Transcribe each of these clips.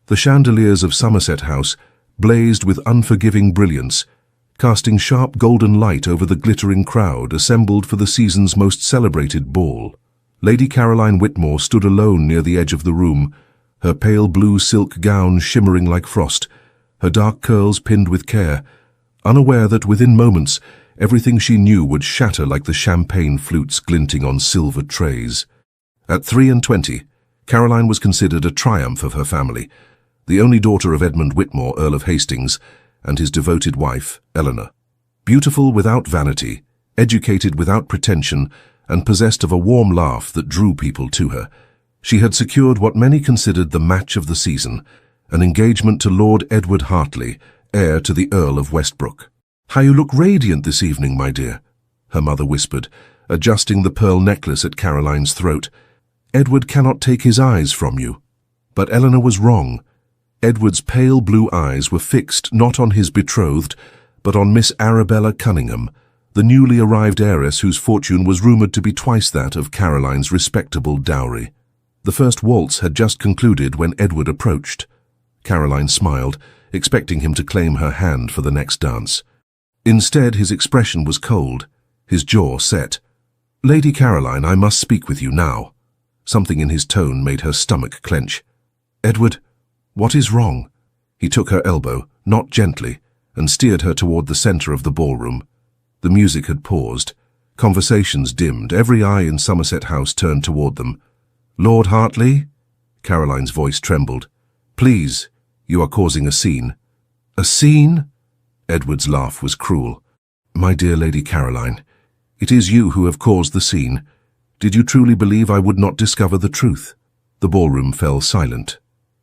The chandeliers of Somerset House blazed with unforgiving brilliance, casting sharp golden light over the glittering crowd assembled for the season's most celebrated ball. Lady Caroline Whitmore stood alone near the edge of the room, her pale blue silk gown shimmering like frost, her dark curls pinned with care, unaware that within moments everything she knew would shatter like the champagne flutes glinting on silver trays. At 23, Caroline was considered a triumph of her family, the only daughter of Edmund Whitmore, Earl of Hastings, and his devoted wife, Eleanor. Beautiful without vanity, educated without pretension, and possessed of a warm laugh that drew people to her, she had secured what many considered the match of the season, an engagement to Lord Edward Hartley, heir to the Earl of Westbrook. "How you look radiant this evening, my dear," her mother whispered, adjusting the pearl necklace at Caroline's throat. "Edward cannot take his eyes from you." But Eleanor was wrong. Edward's pale blue eyes were fixed not on his betrothed, but on Miss Arabella Cunningham, the newly arrived heiress whose fortune was rumoured to be twice that of Caroline's respectable dowry. The first waltz had just concluded when Edward approached. Caroline smiled, expecting him to claim her hand for the next dance. Instead, his expression was cold, his jaw set. "Lady Caroline, I must speak with you now." Something in his tone made her stomach clench. "Edward, what is wrong?" He took her elbow, not gently, and steered her toward the center of the ballroom. The music had paused. Conversations dimmed. Every eye in Somerset House turned toward them. "Lord Hartley?" Caroline's voice trembled. "Please, you are causing a scene." "A scene?" Edward's laugh was cruel. "My dear Lady Caroline, it is you who have caused the scene. Did you truly believe I would not discover the truth?" The ballroom fell silent.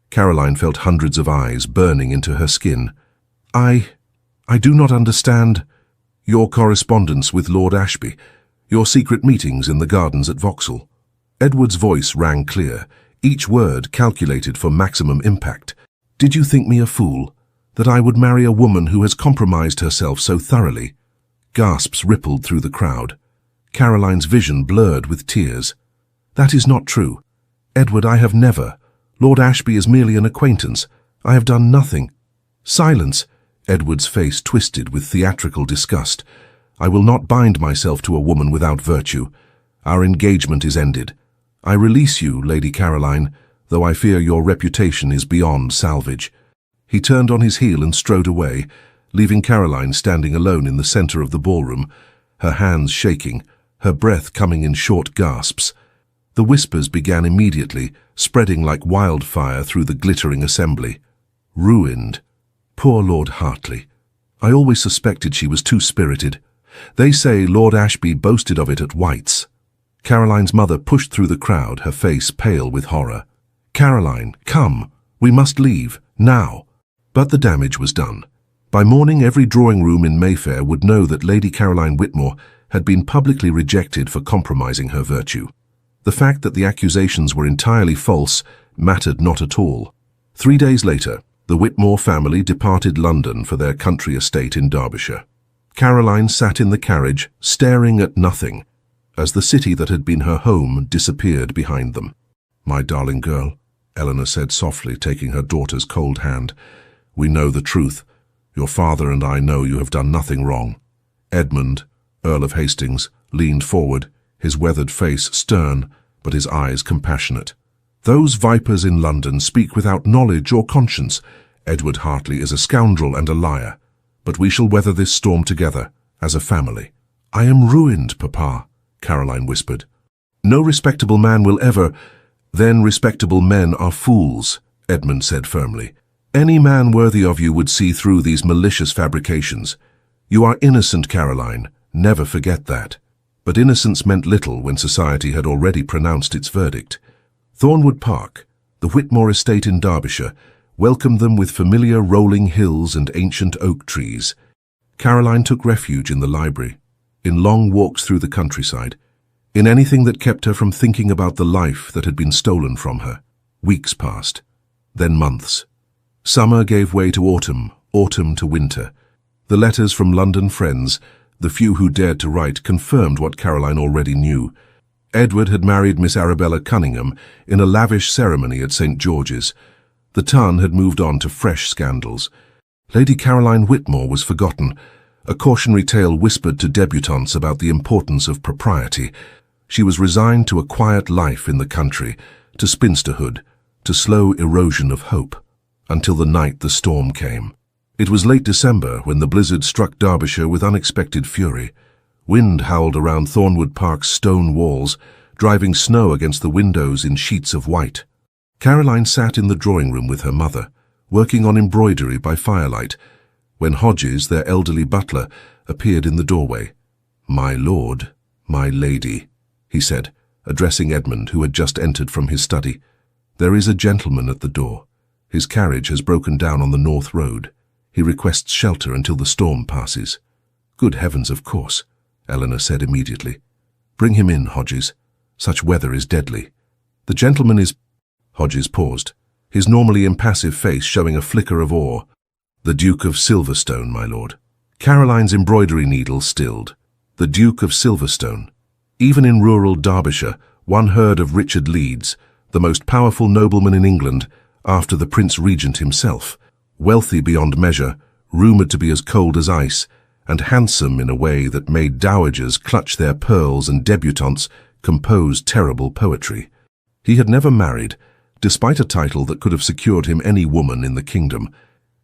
Caroline felt hundreds of eyes burning into her skin. I do not understand your correspondence with Lord Ashby, your secret meetings in the gardens at Vauxhall." Edward's voice rang clear, each word calculated for maximum impact. "Did you think me a fool, that I would marry a woman who has compromised herself so thoroughly?" Gasps rippled through the crowd. Caroline's vision blurred with tears. "That is not true. Edward, I have never. Lord Ashby is merely an acquaintance. I have done nothing." "Silence!" Edward's face twisted with theatrical disgust. "I will not bind myself to a woman without virtue. Our engagement is ended. I release you, Lady Caroline, though I fear your reputation is beyond salvage." He turned on his heel and strode away, leaving Caroline standing alone in the center of the ballroom, her hands shaking, her breath coming in short gasps. The whispers began immediately, spreading like wildfire through the glittering assembly. "Ruined. Poor Lord Hartley. I always suspected she was too spirited. They say Lord Ashby boasted of it at White's." Caroline's mother pushed through the crowd, her face pale with horror. "Caroline, come. We must leave, now." But the damage was done. By morning, every drawing room in Mayfair would know that Lady Caroline Whitmore had been publicly rejected for compromising her virtue. The fact that the accusations were entirely false mattered not at all. 3 days later, the Whitmore family departed London for their country estate in Derbyshire. Caroline sat in the carriage, staring at nothing, as the city that had been her home disappeared behind them. "My darling girl," Eleanor said softly, taking her daughter's cold hand, "we know the truth. Your father and I know you have done nothing wrong." Edmund, Earl of Hastings, leaned forward, his weathered face stern, but his eyes compassionate. "Those vipers in London speak without knowledge or conscience. Edward Hartley is a scoundrel and a liar. But we shall weather this storm together, as a family." "I am ruined, Papa," Caroline whispered. "No respectable man will ever—" "Then respectable men are fools," Edmund said firmly. "Any man worthy of you would see through these malicious fabrications. You are innocent, Caroline. Never forget that." But innocence meant little when society had already pronounced its verdict. Thornwood Park, the Whitmore estate in Derbyshire, welcomed them with familiar rolling hills and ancient oak trees. Caroline took refuge in the library, in long walks through the countryside, in anything that kept her from thinking about the life that had been stolen from her. Weeks passed, then months. Summer gave way to autumn, autumn to winter. The letters from London friends, the few who dared to write, confirmed what Caroline already knew. Edward had married Miss Arabella Cunningham in a lavish ceremony at St. George's. The ton had moved on to fresh scandals. Lady Caroline Whitmore was forgotten, a cautionary tale whispered to debutantes about the importance of propriety. She was resigned to a quiet life in the country, to spinsterhood, to slow erosion of hope, until the night the storm came. It was late December when the blizzard struck Derbyshire with unexpected fury. Wind howled around Thornwood Park's stone walls, driving snow against the windows in sheets of white. Caroline sat in the drawing room with her mother, working on embroidery by firelight, when Hodges, their elderly butler, appeared in the doorway. "My lord, my lady," he said, addressing Edmund, who had just entered from his study. "There is a gentleman at the door. His carriage has broken down on the North Road. He requests shelter until the storm passes." "Good heavens, of course," Eleanor said immediately. "Bring him in, Hodges. Such weather is deadly. The gentleman is—" Hodges paused, his normally impassive face showing a flicker of awe. "The Duke of Silverstone, my lord." Caroline's embroidery needle stilled. The Duke of Silverstone. Even in rural Derbyshire, one heard of Richard Leeds, the most powerful nobleman in England, after the Prince Regent himself. Wealthy beyond measure, rumoured to be as cold as ice, and handsome in a way that made dowagers clutch their pearls and debutantes compose terrible poetry. He had never married, despite a title that could have secured him any woman in the kingdom.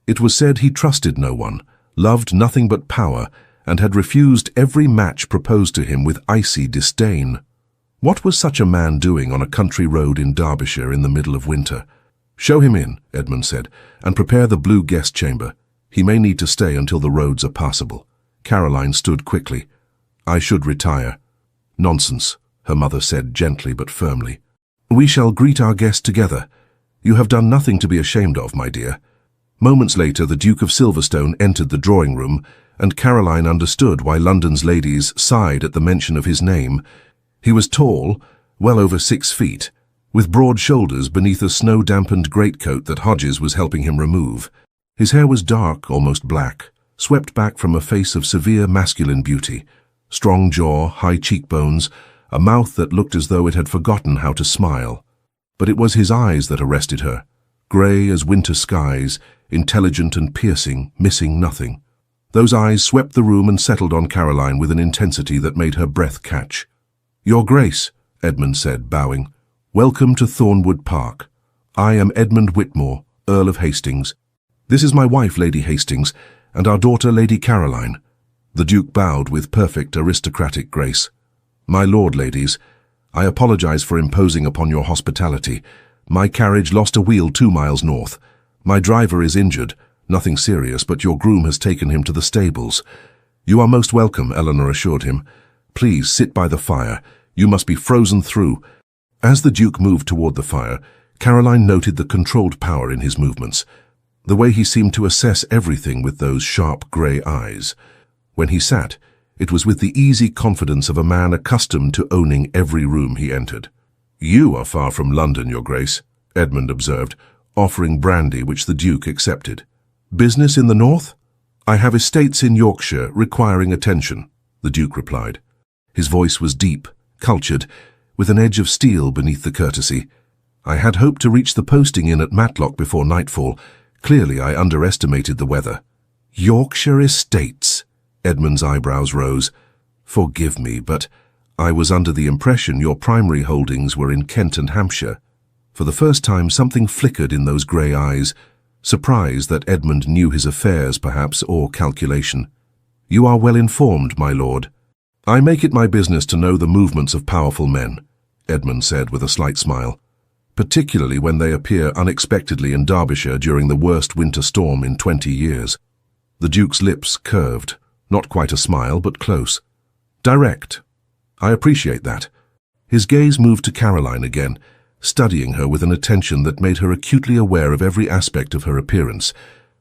It was said he trusted no one, loved nothing but power, and had refused every match proposed to him with icy disdain. What was such a man doing on a country road in Derbyshire in the middle of winter? "Show him in," Edmund said, "and prepare the blue guest chamber. He may need to stay until the roads are passable." Caroline stood quickly. "I should retire." "Nonsense," her mother said gently but firmly. "We shall greet our guest together. You have done nothing to be ashamed of, my dear." Moments later, the Duke of Silverstone entered the drawing room, and Caroline understood why London's ladies sighed at the mention of his name. He was tall, well over 6 feet, with broad shoulders beneath a snow-dampened greatcoat that Hodges was helping him remove. His hair was dark, almost black, swept back from a face of severe masculine beauty. Strong jaw, high cheekbones, a mouth that looked as though it had forgotten how to smile. But it was his eyes that arrested her, grey as winter skies, intelligent and piercing, missing nothing. Those eyes swept the room and settled on Caroline with an intensity that made her breath catch. "Your Grace," Edmund said, bowing, "welcome to Thornwood Park. I am Edmund Whitmore, Earl of Hastings. This is my wife, Lady Hastings, and our daughter, Lady Caroline." The Duke bowed with perfect aristocratic grace. "My lord, ladies, I apologize for imposing upon your hospitality. My carriage lost a wheel 2 miles north. My driver is injured, nothing serious, but your groom has taken him to the stables." "You are most welcome," Eleanor assured him. "Please sit by the fire. You must be frozen through." As the Duke moved toward the fire, Caroline noted the controlled power in his movements, the way he seemed to assess everything with those sharp grey eyes. When he sat, it was with the easy confidence of a man accustomed to owning every room he entered. "You are far from London, Your Grace," Edmund observed, offering brandy which the Duke accepted. "Business in the north?" "I have estates in Yorkshire requiring attention," the Duke replied. His voice was deep, cultured, with an edge of steel beneath the courtesy. "I had hoped to reach the posting inn at Matlock before nightfall. Clearly I underestimated the weather." "Yorkshire estates?" Edmund's eyebrows rose. "Forgive me, but I was under the impression your primary holdings were in Kent and Hampshire." For the first time something flickered in those grey eyes, surprise that Edmund knew his affairs, perhaps, or calculation. "You are well informed, my lord." "I make it my business to know the movements of powerful men," Edmund said with a slight smile, "particularly when they appear unexpectedly in Derbyshire during the worst winter storm in 20 years. The Duke's lips curved, not quite a smile, but close. "Direct. I appreciate that." His gaze moved to Caroline again, studying her with an attention that made her acutely aware of every aspect of her appearance,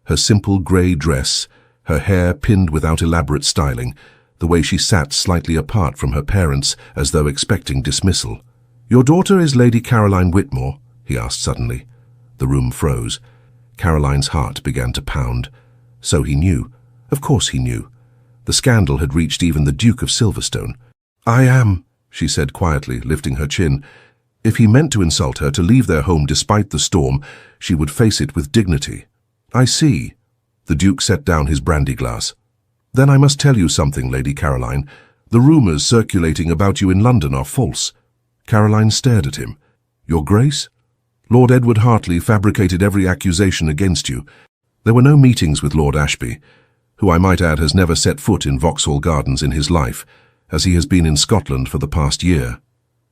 her simple grey dress, her hair pinned without elaborate styling, the way she sat slightly apart from her parents as though expecting dismissal. "Your daughter is Lady Caroline Whitmore?" he asked suddenly. The room froze. Caroline's heart began to pound. So he knew. Of course he knew. The scandal had reached even the Duke of Silverstone. "I am," she said quietly, lifting her chin. If he meant to insult her, to leave their home despite the storm, she would face it with dignity. "I see." The Duke set down his brandy glass. "Then I must tell you something, Lady Caroline. The rumours circulating about you in London are false." Caroline stared at him. "Your Grace? Lord Edward Hartley fabricated every accusation against you. There were no meetings with Lord Ashby, who I might add has never set foot in Vauxhall Gardens in his life, as he has been in Scotland for the past year.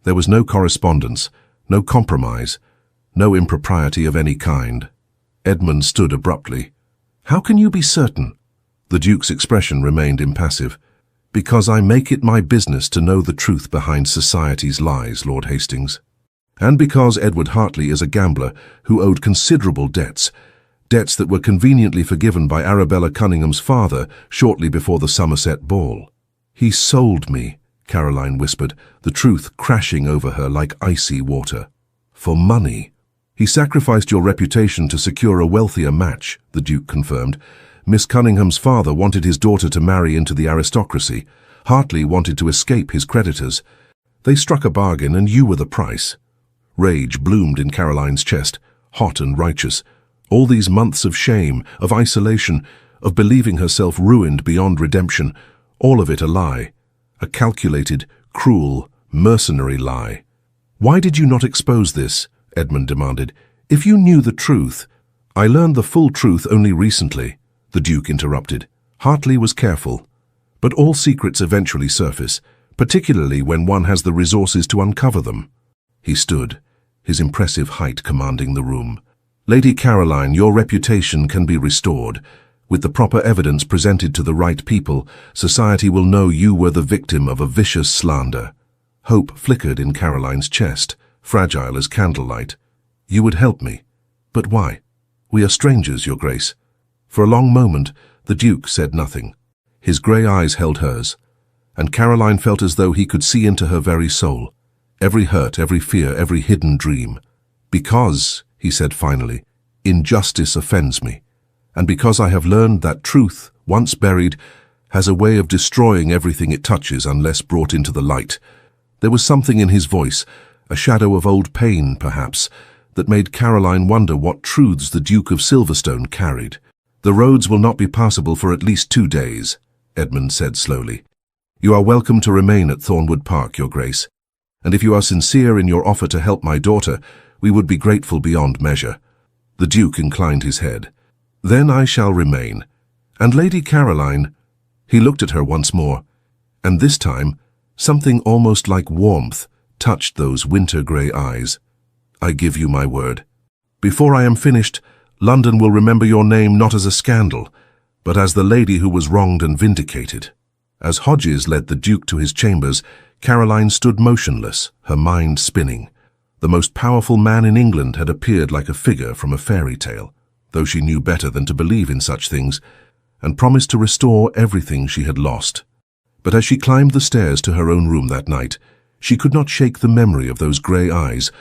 There was no correspondence, no compromise, no impropriety of any kind." Edmund stood abruptly. "How can you be certain?" The Duke's expression remained impassive. "Because I make it my business to know the truth behind society's lies, Lord Hastings. And because Edward Hartley is a gambler who owed considerable debts that were conveniently forgiven by Arabella Cunningham's father shortly before the Somerset ball." "He sold me," Caroline whispered, the truth crashing over her like icy water. "For money." "He sacrificed your reputation to secure a wealthier match," the Duke confirmed. "Miss Cunningham's father wanted his daughter to marry into the aristocracy. Hartley wanted to escape his creditors. They struck a bargain, and you were the price." Rage bloomed in Caroline's chest, hot and righteous. All these months of shame, of isolation, of believing herself ruined beyond redemption, all of it a lie. A calculated, cruel, mercenary lie. "Why did you not expose this?" Edmund demanded. "If you knew the truth—" "I learned the full truth only recently," the Duke interrupted. "Hartley was careful. But all secrets eventually surface, particularly when one has the resources to uncover them." He stood, his impressive height commanding the room. "Lady Caroline, your reputation can be restored. With the proper evidence presented to the right people, society will know you were the victim of a vicious slander." Hope flickered in Caroline's chest, fragile as candlelight. "You would help me. But why? We are strangers, Your Grace." For a long moment, the Duke said nothing. His grey eyes held hers, and Caroline felt as though he could see into her very soul. Every hurt, every fear, every hidden dream. "Because," he said finally, "injustice offends me. And because I have learned that truth, once buried, has a way of destroying everything it touches unless brought into the light." There was something in his voice, a shadow of old pain, perhaps, that made Caroline wonder what truths the Duke of Silverstone carried. "The roads will not be passable for at least 2 days," Edmund said slowly. "You are welcome to remain at Thornwood Park, Your Grace. And if you are sincere in your offer to help my daughter, we would be grateful beyond measure." The Duke inclined his head. "Then I shall remain. And Lady Caroline—" He looked at her once more, and this time something almost like warmth touched those winter-grey eyes. "I give you my word. Before I am finished, London will remember your name not as a scandal, but as the lady who was wronged and vindicated." As Hodges led the Duke to his chambers, Caroline stood motionless, her mind spinning. The most powerful man in England had appeared like a figure from a fairy tale, though she knew better than to believe in such things, and promised to restore everything she had lost. But as she climbed the stairs to her own room that night, she could not shake the memory of those grey eyes,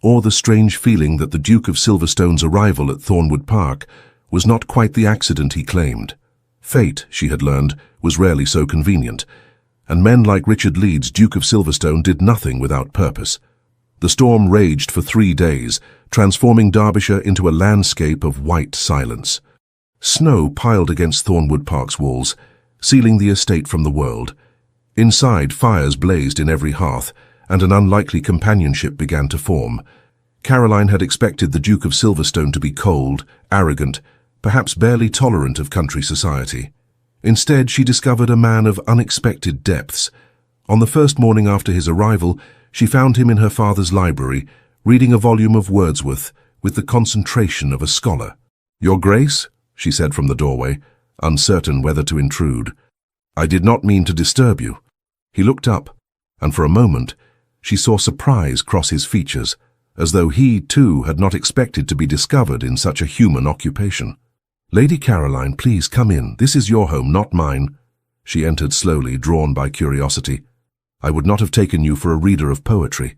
or the strange feeling that the Duke of Silverstone's arrival at Thornwood Park was not quite the accident he claimed. Fate, she had learned, was rarely so convenient, and men like Richard Leeds, Duke of Silverstone, did nothing without purpose. The storm raged for 3 days, transforming Derbyshire into a landscape of white silence. Snow piled against Thornwood Park's walls, sealing the estate from the world. Inside, fires blazed in every hearth, and an unlikely companionship began to form. Caroline had expected the Duke of Silverstone to be cold, arrogant, perhaps barely tolerant of country society. Instead, she discovered a man of unexpected depths. On the first morning after his arrival, she found him in her father's library, reading a volume of Wordsworth with the concentration of a scholar. "Your Grace," she said from the doorway, uncertain whether to intrude. "I did not mean to disturb you." He looked up, and for a moment she saw surprise cross his features, as though he, too, had not expected to be discovered in such a human occupation. "Lady Caroline, please come in. This is your home, not mine." She entered slowly, drawn by curiosity. "I would not have taken you for a reader of poetry."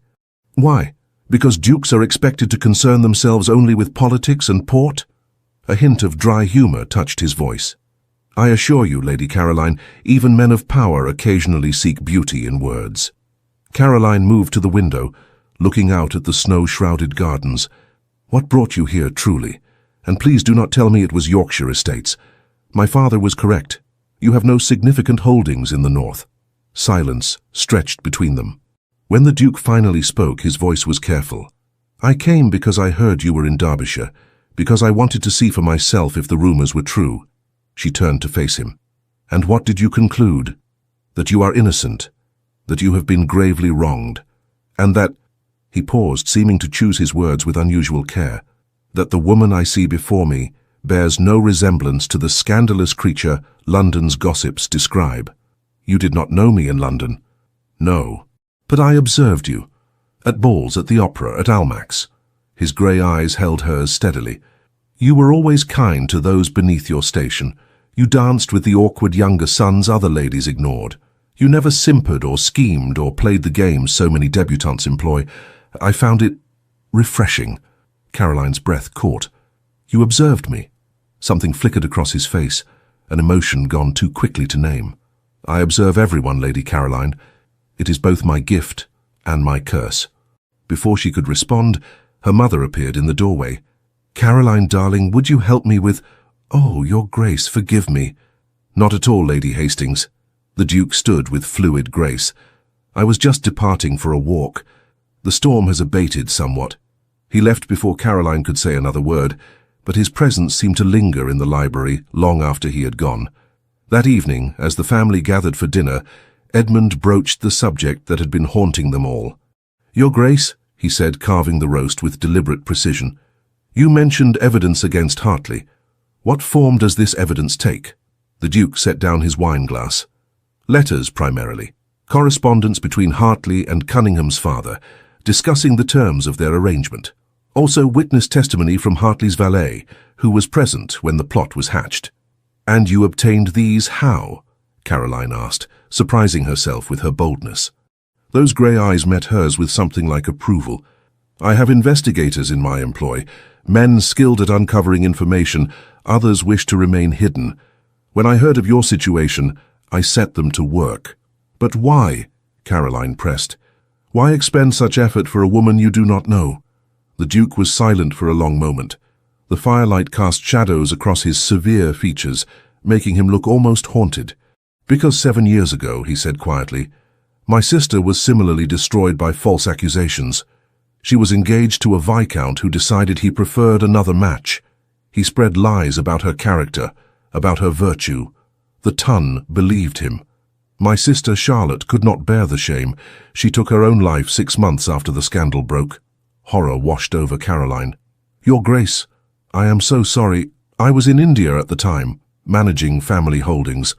"Why? Because dukes are expected to concern themselves only with politics and port?" A hint of dry humour touched his voice. "I assure you, Lady Caroline, even men of power occasionally seek beauty in words." Caroline moved to the window, looking out at the snow-shrouded gardens. "What brought you here, truly? And please do not tell me it was Yorkshire estates. My father was correct. You have no significant holdings in the north." Silence stretched between them. When the Duke finally spoke, his voice was careful. "I came because I heard you were in Derbyshire, because I wanted to see for myself if the rumors were true." She turned to face him. "And what did you conclude? That you are innocent, that you have been gravely wronged, and that—" he paused, seeming to choose his words with unusual care, "that the woman I see before me bears no resemblance to the scandalous creature London's gossips describe. You did not know me in London." "No, but I observed you. At balls, at the opera, at Almack's." His grey eyes held hers steadily. "You were always kind to those beneath your station. You danced with the awkward younger sons other ladies ignored. You never simpered or schemed or played the games so many debutantes employ. I found it refreshing." Caroline's breath caught. "You observed me." Something flickered across his face, an emotion gone too quickly to name. "I observe everyone, Lady Caroline. It is both my gift and my curse." Before she could respond, her mother appeared in the doorway. "Caroline, darling, would you help me with—" "Oh, Your Grace, forgive me." "Not at all, Lady Hastings." The Duke stood with fluid grace. "I was just departing for a walk. The storm has abated somewhat." He left before Caroline could say another word, but his presence seemed to linger in the library long after he had gone. That evening, as the family gathered for dinner, Edmund broached the subject that had been haunting them all. "Your Grace," he said, carving the roast with deliberate precision, "you mentioned evidence against Hartley. What form does this evidence take?" The Duke set down his wine-glass. "Letters, primarily. Correspondence between Hartley and Cunningham's father, discussing the terms of their arrangement. Also witness testimony from Hartley's valet, who was present when the plot was hatched." "And you obtained these how?" Caroline asked, surprising herself with her boldness. Those grey eyes met hers with something like approval. "I have investigators in my employ, men skilled at uncovering information, others wish to remain hidden. When I heard of your situation, I set them to work." "But why?" Caroline pressed. "Why expend such effort for a woman you do not know?" The Duke was silent for a long moment. The firelight cast shadows across his severe features, making him look almost haunted. "Because 7 years ago," he said quietly, "my sister was similarly destroyed by false accusations. She was engaged to a viscount who decided he preferred another match. He spread lies about her character, about her virtue. The Ton believed him. My sister Charlotte could not bear the shame. She took her own life 6 months after the scandal broke." Horror washed over Caroline. "Your Grace, I am so sorry. I was in India at the time, managing family holdings.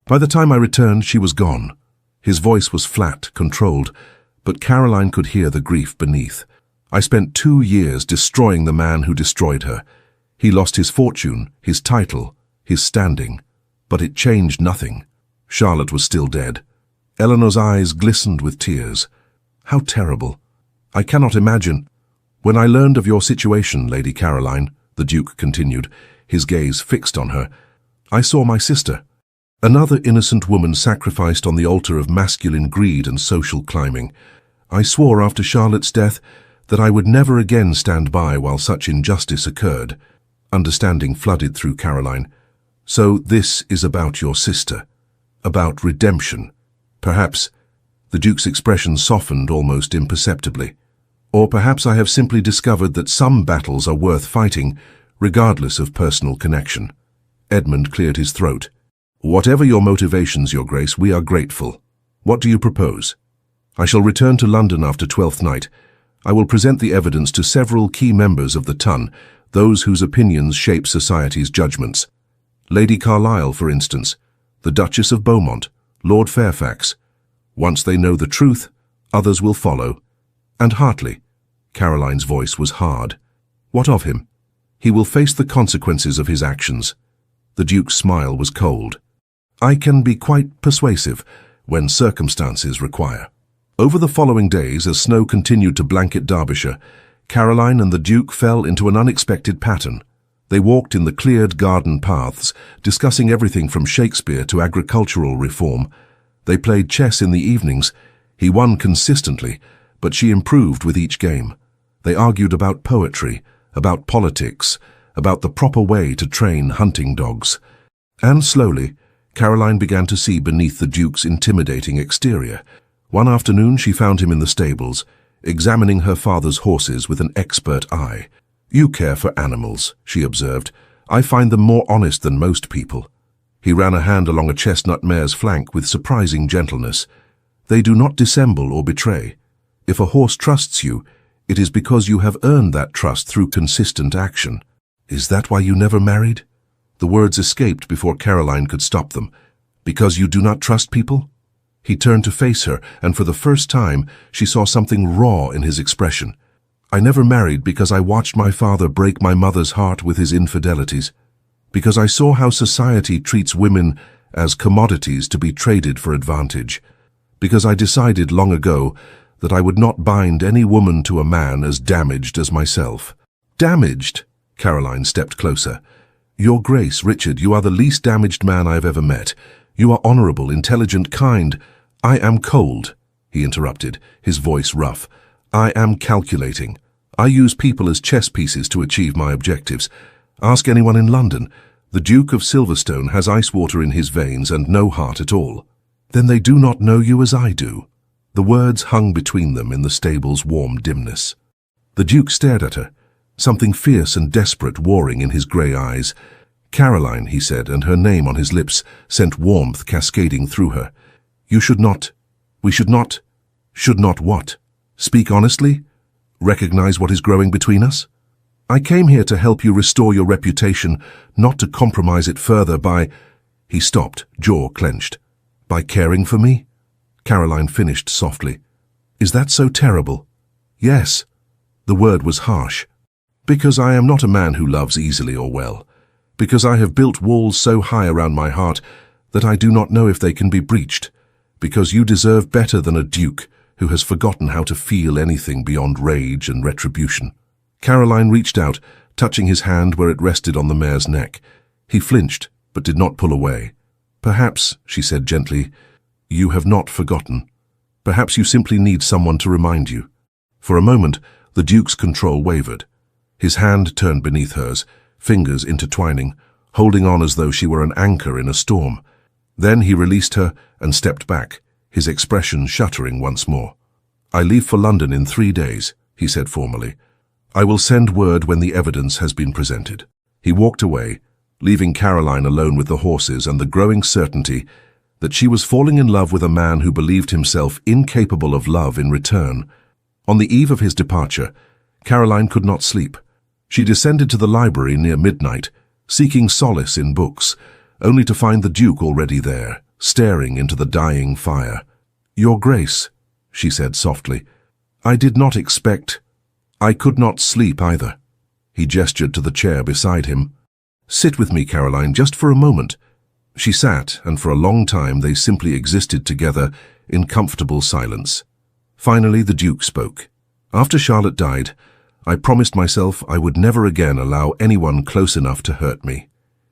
By the time I returned, she was gone." His voice was flat, controlled, but Caroline could hear the grief beneath. "I spent 2 years destroying the man who destroyed her. He lost his fortune, his title, his standing, but it changed nothing. Charlotte was still dead." Eleanor's eyes glistened with tears. "How terrible. I cannot imagine." "When I learned of your situation, Lady Caroline," the Duke continued, his gaze fixed on her, "I saw my sister. Another innocent woman sacrificed on the altar of masculine greed and social climbing. I swore after Charlotte's death that I would never again stand by while such injustice occurred." Understanding flooded through Caroline. "So this is about your sister, about redemption." Perhaps. The Duke's expression softened almost imperceptibly. "Or perhaps I have simply discovered that some battles are worth fighting, regardless of personal connection." Edmund cleared his throat. "Whatever your motivations, Your Grace, we are grateful. What do you propose?" "I shall return to London after Twelfth Night. I will present the evidence to several key members of the Ton, those whose opinions shape society's judgments. Lady Carlisle, for instance, the Duchess of Beaumont, Lord Fairfax. Once they know the truth, others will follow. And Hartley." Caroline's voice was hard. "What of him? He will face the consequences of his actions." The Duke's smile was cold. "I can be quite persuasive when circumstances require." Over the following days, as snow continued to blanket Derbyshire, Caroline and the Duke fell into an unexpected pattern. They walked in the cleared garden paths, discussing everything from Shakespeare to agricultural reform. They played chess in the evenings. He won consistently, but she improved with each game. They argued about poetry, about politics, about the proper way to train hunting dogs. And slowly, Caroline began to see beneath the Duke's intimidating exterior. One afternoon she found him in the stables, examining her father's horses with an expert eye. "You care for animals," she observed. "I find them more honest than most people." He ran a hand along a chestnut mare's flank with surprising gentleness. "They do not dissemble or betray. If a horse trusts you, it is because you have earned that trust through consistent action." "Is that why you never married?" The words escaped before Caroline could stop them. "Because you do not trust people?" He turned to face her, and for the first time, she saw something raw in his expression. "I never married because I watched my father break my mother's heart with his infidelities. Because I saw how society treats women as commodities to be traded for advantage. Because I decided long ago that I would not bind any woman to a man as damaged as myself." "Damaged?" Caroline stepped closer. "Your Grace, Richard, you are the least damaged man I have ever met. You are honorable, intelligent, kind." "I am cold," he interrupted, his voice rough. "I am calculating. I use people as chess pieces to achieve my objectives. Ask anyone in London. The Duke of Silverstone has ice water in his veins and no heart at all." "Then they do not know you as I do." The words hung between them in the stable's warm dimness. The Duke stared at her, something fierce and desperate warring in his grey eyes. "Caroline," he said, and her name on his lips sent warmth cascading through her. "You should not. We should not." "Should not what? Speak honestly? Recognize what is growing between us?" "I came here to help you restore your reputation, not to compromise it further by—" He stopped, jaw clenched. "By caring for me?" Caroline finished softly. "Is that so terrible?" "Yes." The word was harsh. "Because I am not a man who loves easily or well. Because I have built walls so high around my heart that I do not know if they can be breached. Because you deserve better than a duke who has forgotten how to feel anything beyond rage and retribution." Caroline reached out, touching his hand where it rested on the mare's neck. He flinched, but did not pull away. "Perhaps," she said gently, "you have not forgotten. Perhaps you simply need someone to remind you." For a moment, the Duke's control wavered. His hand turned beneath hers, fingers intertwining, holding on as though she were an anchor in a storm. Then he released her and stepped back, his expression shuddering once more. "I leave for London in 3 days," he said formally. "I will send word when the evidence has been presented." He walked away, leaving Caroline alone with the horses and the growing certainty that she was falling in love with a man who believed himself incapable of love in return. On the eve of his departure, Caroline could not sleep. She descended to the library near midnight, seeking solace in books, only to find the Duke already there, staring into the dying fire. "Your Grace," she said softly, "I did not expect—" "I could not sleep either." He gestured to the chair beside him. "Sit with me, Caroline, just for a moment." She sat, and for a long time they simply existed together in comfortable silence. Finally, the Duke spoke. "After Charlotte died, I promised myself I would never again allow anyone close enough to hurt me.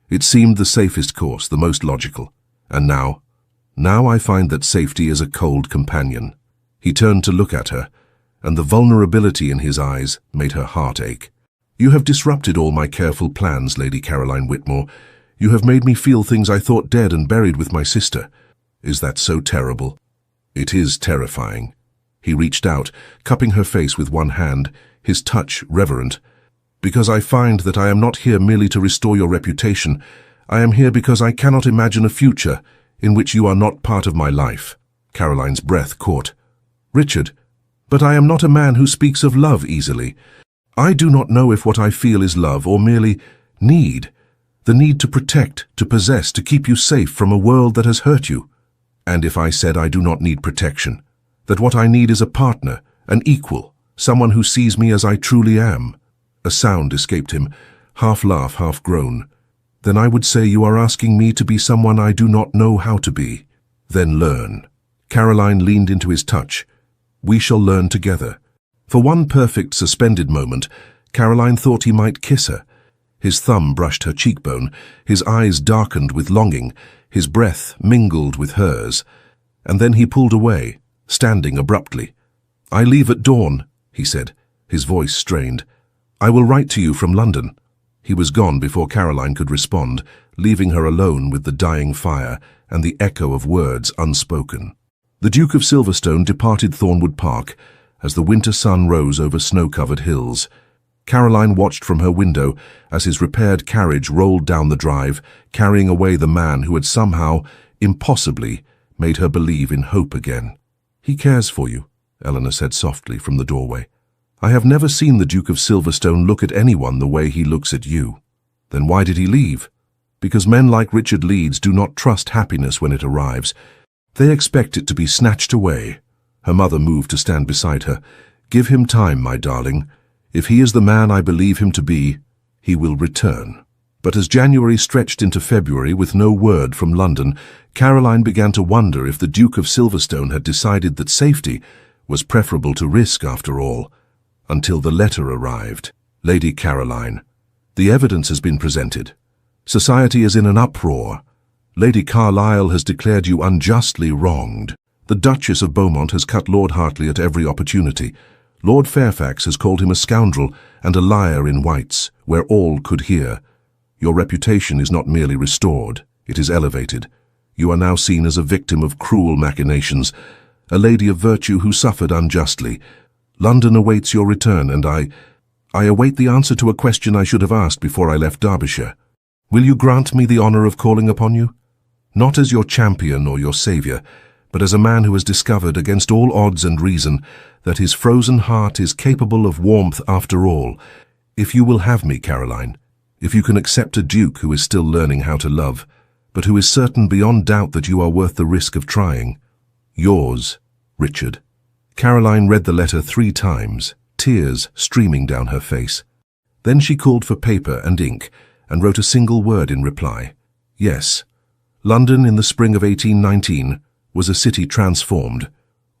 It seemed the safest course, the most logical. And now I find that safety is a cold companion." He turned to look at her, and the vulnerability in his eyes made her heart ache. "You have disrupted all my careful plans, Lady Caroline Whitmore. You have made me feel things I thought dead and buried with my sister. Is that so terrible?" "It is terrifying." He reached out, cupping her face with one hand, his touch reverent. "Because I find that I am not here merely to restore your reputation. I am here because I cannot imagine a future in which you are not part of my life." Caroline's breath caught. "Richard, but I am not a man who speaks of love easily. I do not know if what I feel is love or merely need. The need to protect, to possess, to keep you safe from a world that has hurt you. And if I said I do not need protection, that what I need is a partner, an equal, someone who sees me as I truly am." A sound escaped him, half laugh, half groan. "Then I would say you are asking me to be someone I do not know how to be. Then learn." Caroline leaned into his touch. "We shall learn together." For one perfect suspended moment, Caroline thought he might kiss her. His thumb brushed her cheekbone, his eyes darkened with longing, his breath mingled with hers. And then he pulled away, standing abruptly. "I leave at dawn," he said, his voice strained. "I will write to you from London." He was gone before Caroline could respond, leaving her alone with the dying fire and the echo of words unspoken. The Duke of Silverstone departed Thornwood Park as the winter sun rose over snow-covered hills. Caroline watched from her window as his repaired carriage rolled down the drive, carrying away the man who had somehow, impossibly, made her believe in hope again. "He cares for you," Eleanor said softly from the doorway. "I have never seen the Duke of Silverstone look at anyone the way he looks at you." "Then why did he leave?" "Because men like Richard Leeds do not trust happiness when it arrives. They expect it to be snatched away." Her mother moved to stand beside her. "Give him time, my darling. If he is the man I believe him to be, he will return." But as January stretched into February with no word from London, Caroline began to wonder if the Duke of Silverstone had decided that safety was preferable to risk after all, until the letter arrived. "Lady Caroline, the evidence has been presented. Society is in an uproar. Lady Carlisle has declared you unjustly wronged. The Duchess of Beaumont has cut Lord Hartley at every opportunity. Lord Fairfax has called him a scoundrel and a liar in whites, where all could hear. Your reputation is not merely restored, it is elevated. You are now seen as a victim of cruel machinations, a lady of virtue who suffered unjustly. London awaits your return, and I await the answer to a question I should have asked before I left Derbyshire. Will you grant me the honour of calling upon you? Not as your champion or your saviour, but as a man who has discovered, against all odds and reason, that his frozen heart is capable of warmth after all. If you will have me, Caroline, if you can accept a duke who is still learning how to love, but who is certain beyond doubt that you are worth the risk of trying. Yours, Richard." Caroline read the letter 3 times, tears streaming down her face. Then she called for paper and ink and wrote a single word in reply. Yes. London in the spring of 1819 was a city transformed,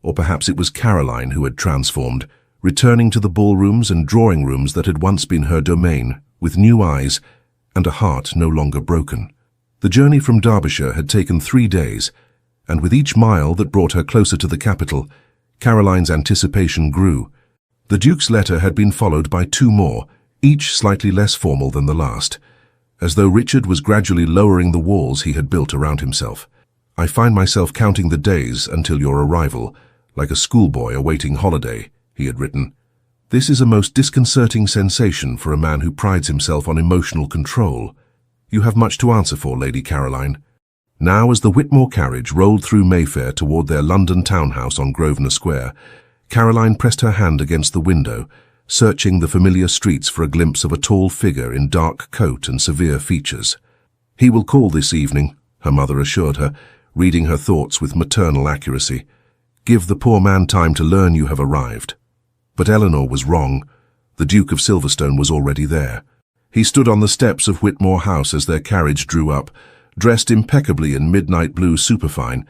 or perhaps it was Caroline who had transformed, returning to the ballrooms and drawing rooms that had once been her domain, with new eyes and a heart no longer broken. The journey from Derbyshire had taken 3 days, and with each mile that brought her closer to the capital, Caroline's anticipation grew. The Duke's letter had been followed by 2 more, each slightly less formal than the last, as though Richard was gradually lowering the walls he had built around himself. "I find myself counting the days until your arrival, like a schoolboy awaiting holiday," he had written. "This is a most disconcerting sensation for a man who prides himself on emotional control. You have much to answer for, Lady Caroline." Now, as the Whitmore carriage rolled through Mayfair toward their London townhouse on Grosvenor Square, Caroline pressed her hand against the window, searching the familiar streets for a glimpse of a tall figure in dark coat and severe features. "He will call this evening," her mother assured her, reading her thoughts with maternal accuracy. "Give the poor man time to learn you have arrived." But Eleanor was wrong. The Duke of Silverstone was already there. He stood on the steps of Whitmore House as their carriage drew up, dressed impeccably in midnight blue superfine,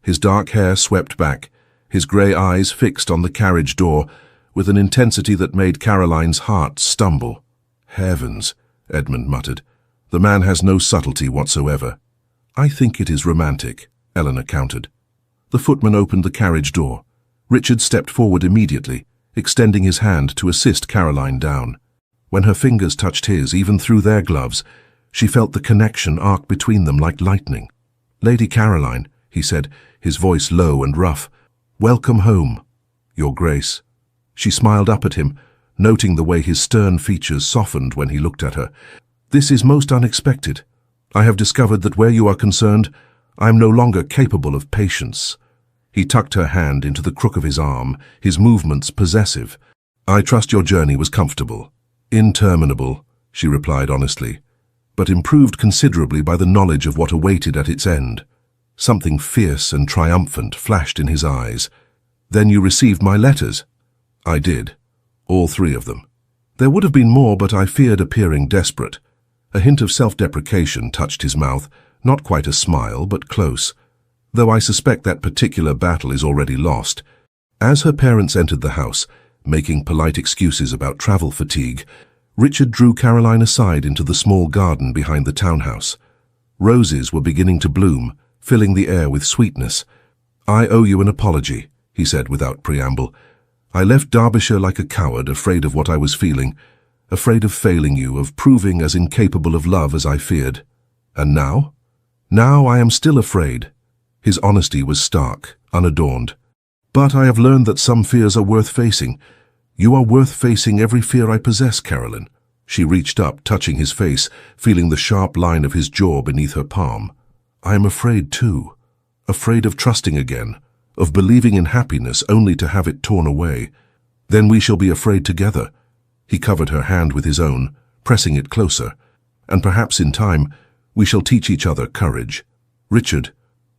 his dark hair swept back, his grey eyes fixed on the carriage door, with an intensity that made Caroline's heart stumble. "Heavens," Edmund muttered. "The man has no subtlety whatsoever." "I think it is romantic," Eleanor countered. The footman opened the carriage door. Richard stepped forward immediately, extending his hand to assist Caroline down. When her fingers touched his, even through their gloves, she felt the connection arc between them like lightning. "Lady Caroline," he said, his voice low and rough, "welcome home." "Your Grace." She smiled up at him, noting the way his stern features softened when he looked at her. "This is most unexpected. I have discovered that where you are concerned, I am no longer capable of patience." He tucked her hand into the crook of his arm, his movements possessive. "I trust your journey was comfortable." "Interminable," she replied honestly, but improved considerably by the knowledge of what awaited at its end. Something fierce and triumphant flashed in his eyes. "Then you received my letters?" "I did. All 3 of them. There would have been more, but I feared appearing desperate." A hint of self-deprecation touched his mouth, not quite a smile, but close. "Though I suspect that particular battle is already lost." As her parents entered the house, making polite excuses about travel fatigue, Richard drew Caroline aside into the small garden behind the townhouse. Roses were beginning to bloom, filling the air with sweetness. "I owe you an apology," he said without preamble. I left Derbyshire like a coward, afraid of what I was feeling, afraid of failing you, of proving as incapable of love as I feared. And now? Now I am still afraid. His honesty was stark, unadorned. But I have learned that some fears are worth facing. You are worth facing every fear I possess, Carolyn. She reached up, touching his face, feeling the sharp line of his jaw beneath her palm. I am afraid too. Afraid of trusting again, of believing in happiness only to have it torn away. Then we shall be afraid together. He covered her hand with his own, pressing it closer. And perhaps in time, we shall teach each other courage. Richard,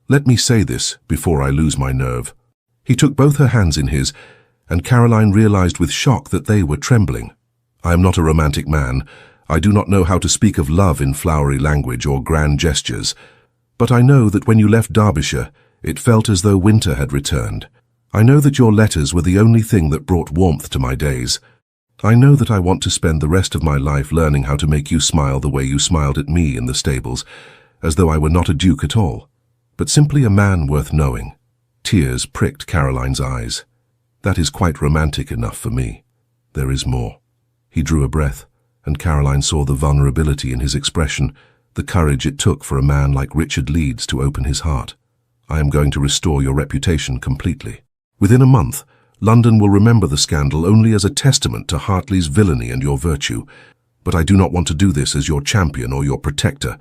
let me say this before I lose my nerve. He took both her hands in his, and Caroline realized with shock that they were trembling. I am not a romantic man. I do not know how to speak of love in flowery language or grand gestures. But I know that when you left Derbyshire, it felt as though winter had returned. I know that your letters were the only thing that brought warmth to my days. I know that I want to spend the rest of my life learning how to make you smile the way you smiled at me in the stables, as though I were not a duke at all, but simply a man worth knowing. Tears pricked Caroline's eyes. That is quite romantic enough for me. There is more. He drew a breath, and Caroline saw the vulnerability in his expression, the courage it took for a man like Richard Leeds to open his heart. I am going to restore your reputation completely. Within a month, London will remember the scandal only as a testament to Hartley's villainy and your virtue. But I do not want to do this as your champion or your protector.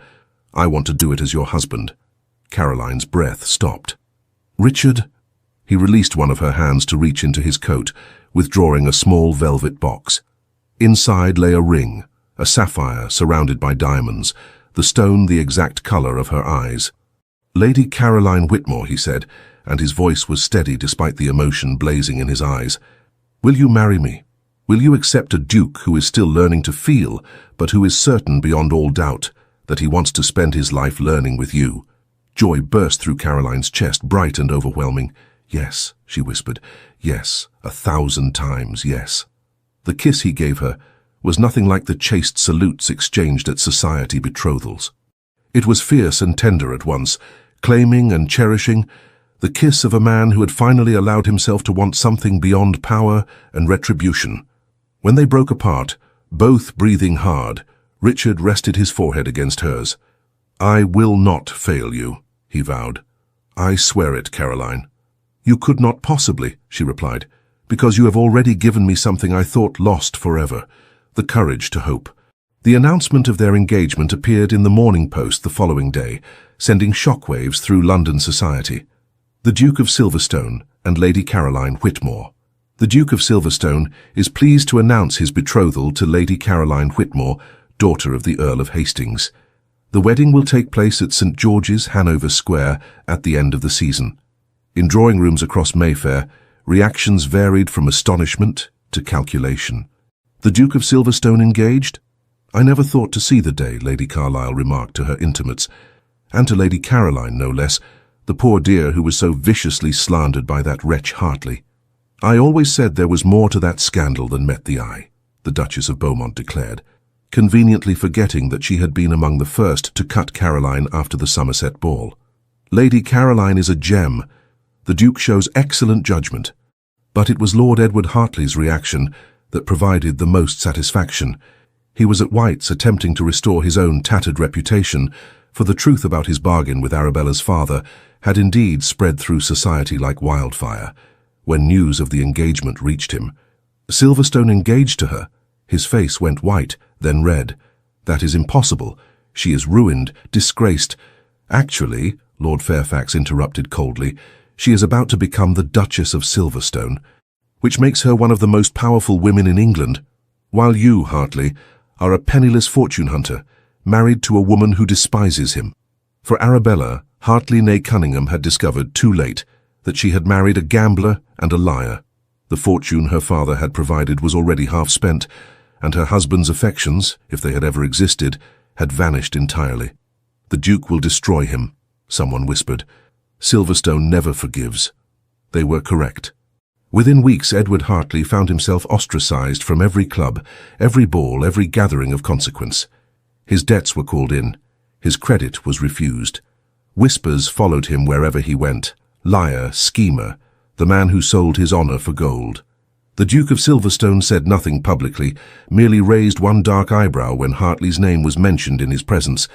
I want to do it as your husband. Caroline's breath stopped. Richard? He released one of her hands to reach into his coat, withdrawing a small velvet box. Inside lay a ring, a sapphire surrounded by diamonds, the stone the exact color of her eyes. Lady Caroline Whitmore, he said, and his voice was steady despite the emotion blazing in his eyes. Will you marry me? Will you accept a duke who is still learning to feel, but who is certain beyond all doubt that he wants to spend his life learning with you? Joy burst through Caroline's chest, bright and overwhelming. Yes, she whispered. Yes, 1,000 times yes. The kiss he gave her was nothing like the chaste salutes exchanged at society betrothals. It was fierce and tender at once, claiming and cherishing, the kiss of a man who had finally allowed himself to want something beyond power and retribution. When they broke apart, both breathing hard, Richard rested his forehead against hers. I will not fail you, he vowed. I swear it, Caroline. You could not possibly, she replied, because you have already given me something I thought lost forever, the courage to hope. The announcement of their engagement appeared in the Morning Post the following day, sending shockwaves through London society. The Duke of Silverstone and Lady Caroline Whitmore. The Duke of Silverstone is pleased to announce his betrothal to Lady Caroline Whitmore, daughter of the Earl of Hastings. The wedding will take place at St. George's, Hanover Square, at the end of the season. In drawing rooms across Mayfair, reactions varied from astonishment to calculation. The Duke of Silverstone engaged? I never thought to see the day, Lady Carlisle remarked to her intimates, and to Lady Caroline no less, the poor dear who was so viciously slandered by that wretch Hartley. I always said there was more to that scandal than met the eye, the Duchess of Beaumont declared, conveniently forgetting that she had been among the first to cut Caroline after the Somerset ball. Lady Caroline is a gem. The Duke shows excellent judgment. But it was Lord Edward Hartley's reaction that provided the most satisfaction. He was at White's attempting to restore his own tattered reputation, for the truth about his bargain with Arabella's father had indeed spread through society like wildfire. When news of the engagement reached him, Silverstone engaged to her. His face went white, then red. That is impossible. She is ruined, disgraced. Actually, Lord Fairfax interrupted coldly, she is about to become the Duchess of Silverstone, which makes her one of the most powerful women in England, while you, Hartley, are a penniless fortune hunter, married to a woman who despises him. For Arabella, Hartley née Cunningham had discovered too late that she had married a gambler and a liar. The fortune her father had provided was already half spent, and her husband's affections, if they had ever existed, had vanished entirely. The Duke will destroy him, someone whispered. Silverstone never forgives. They were correct. Within weeks, Edward Hartley found himself ostracized from every club, every ball, every gathering of consequence. His debts were called in. His credit was refused. Whispers followed him wherever he went. Liar, schemer, the man who sold his honor for gold. The Duke of Silverstone said nothing publicly, merely raised one dark eyebrow when Hartley's name was mentioned in his presence,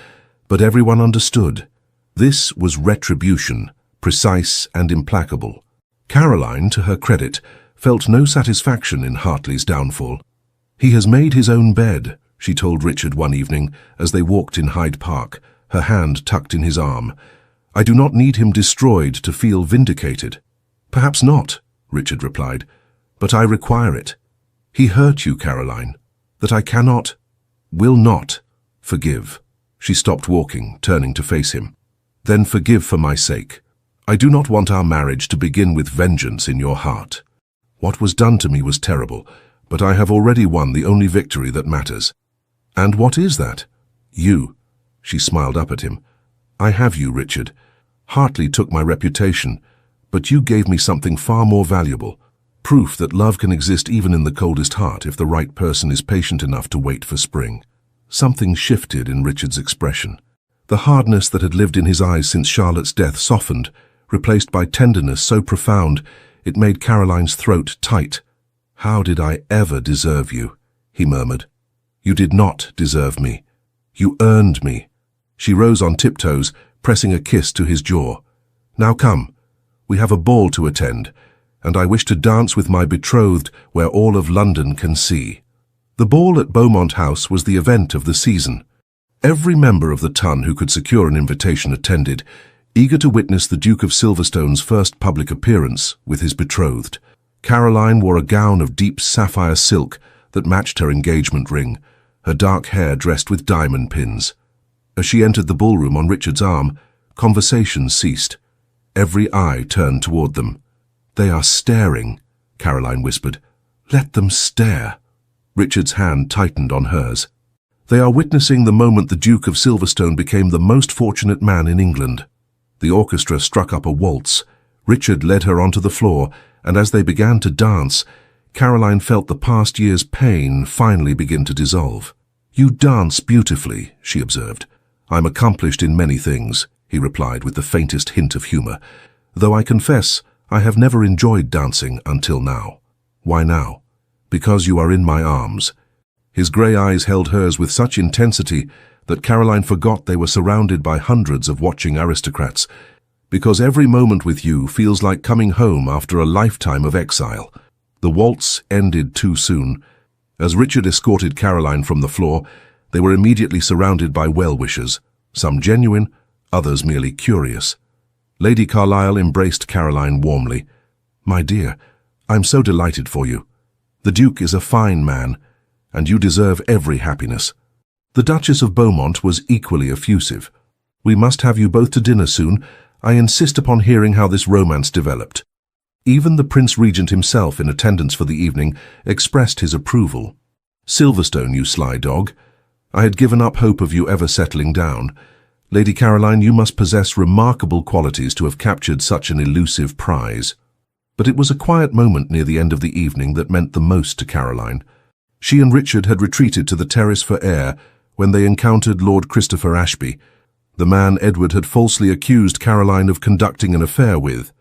but everyone understood. This was retribution, precise and implacable. Caroline, to her credit, felt no satisfaction in Hartley's downfall. "He has made his own bed," she told Richard one evening as they walked in Hyde Park, her hand tucked in his arm. "I do not need him destroyed to feel vindicated." "Perhaps not," Richard replied, "but I require it. He hurt you, Caroline, that I cannot, will not, forgive." She stopped walking, turning to face him. "Then forgive for my sake. I do not want our marriage to begin with vengeance in your heart. What was done to me was terrible, but I have already won the only victory that matters." "And what is that?" "You." She smiled up at him. "I have you, Richard. Hartley took my reputation, but you gave me something far more valuable. Proof that love can exist even in the coldest heart if the right person is patient enough to wait for spring." Something shifted in Richard's expression. The hardness that had lived in his eyes since Charlotte's death softened, replaced by tenderness so profound it made Caroline's throat tight. "How did I ever deserve you?" he murmured. "You did not deserve me. You earned me." She rose on tiptoes, pressing a kiss to his jaw. "Now come. We have a ball to attend, and I wish to dance with my betrothed where all of London can see." The ball at Beaumont House was the event of the season. Every member of the ton who could secure an invitation attended, eager to witness the Duke of Silverstone's first public appearance with his betrothed. Caroline wore a gown of deep sapphire silk that matched her engagement ring, her dark hair dressed with diamond pins. As she entered the ballroom on Richard's arm, conversation ceased. Every eye turned toward them. "They are staring," Caroline whispered. "Let them stare." Richard's hand tightened on hers. "They are witnessing the moment the Duke of Silverstone became the most fortunate man in England." The orchestra struck up a waltz. Richard led her onto the floor, and as they began to dance, Caroline felt the past year's pain finally begin to dissolve. "You dance beautifully," she observed. "I'm accomplished in many things," he replied with the faintest hint of humor, "though I confess I have never enjoyed dancing until now." "Why now?" "Because you are in my arms." His grey eyes held hers with such intensity that Caroline forgot they were surrounded by hundreds of watching aristocrats. "Because every moment with you feels like coming home after a lifetime of exile." The waltz ended too soon. As Richard escorted Caroline from the floor, they were immediately surrounded by well-wishers, some genuine, others merely curious. Lady Carlisle embraced Caroline warmly. "My dear, I'm so delighted for you. The Duke is a fine man, and you deserve every happiness." The Duchess of Beaumont was equally effusive. "We must have you both to dinner soon. I insist upon hearing how this romance developed." Even the Prince Regent himself, in attendance for the evening, expressed his approval. "Silverstone, you sly dog. I had given up hope of you ever settling down. Lady Caroline, you must possess remarkable qualities to have captured such an elusive prize." But it was a quiet moment near the end of the evening that meant the most to Caroline. She and Richard had retreated to the terrace for air when they encountered Lord Christopher Ashby, the man Edward had falsely accused Caroline of conducting an affair with.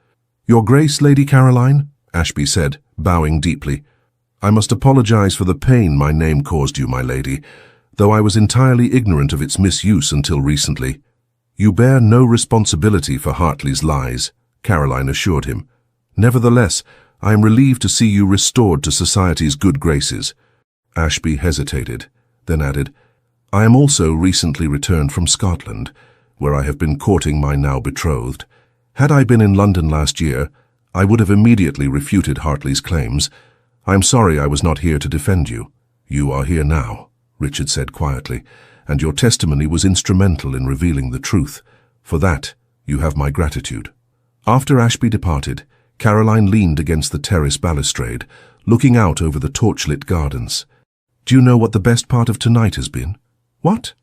"Your Grace, Lady Caroline," Ashby said, bowing deeply. "I must apologize for the pain my name caused you, my lady, though I was entirely ignorant of its misuse until recently." "You bear no responsibility for Hartley's lies," Caroline assured him. "Nevertheless, I am relieved to see you restored to society's good graces." Ashby hesitated, then added, "I am also recently returned from Scotland, where I have been courting my now betrothed. Had I been in London last year, I would have immediately refuted Hartley's claims. I am sorry I was not here to defend you." "You are here now," Richard said quietly, "and your testimony was instrumental in revealing the truth. For that, you have my gratitude." After Ashby departed, Caroline leaned against the terrace balustrade, looking out over the torchlit gardens. "Do you know what the best part of tonight has been?" "What?"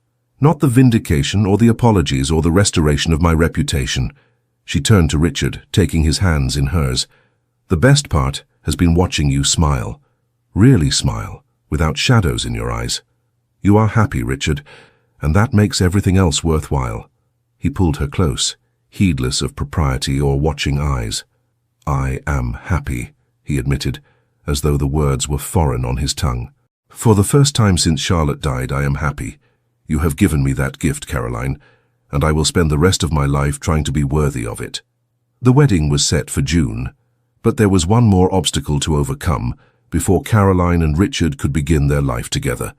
"Not the vindication or the apologies or the restoration of my reputation." She turned to Richard, taking his hands in hers. "The best part has been watching you smile. Really smile, without shadows in your eyes. You are happy, Richard, and that makes everything else worthwhile." He pulled her close, heedless of propriety or watching eyes. "I am happy," he admitted, as though the words were foreign on his tongue. "For the first time since Charlotte died, I am happy. You have given me that gift, Caroline, and I will spend the rest of my life trying to be worthy of it." The wedding was set for June, but there was one more obstacle to overcome before Caroline and Richard could begin their life together.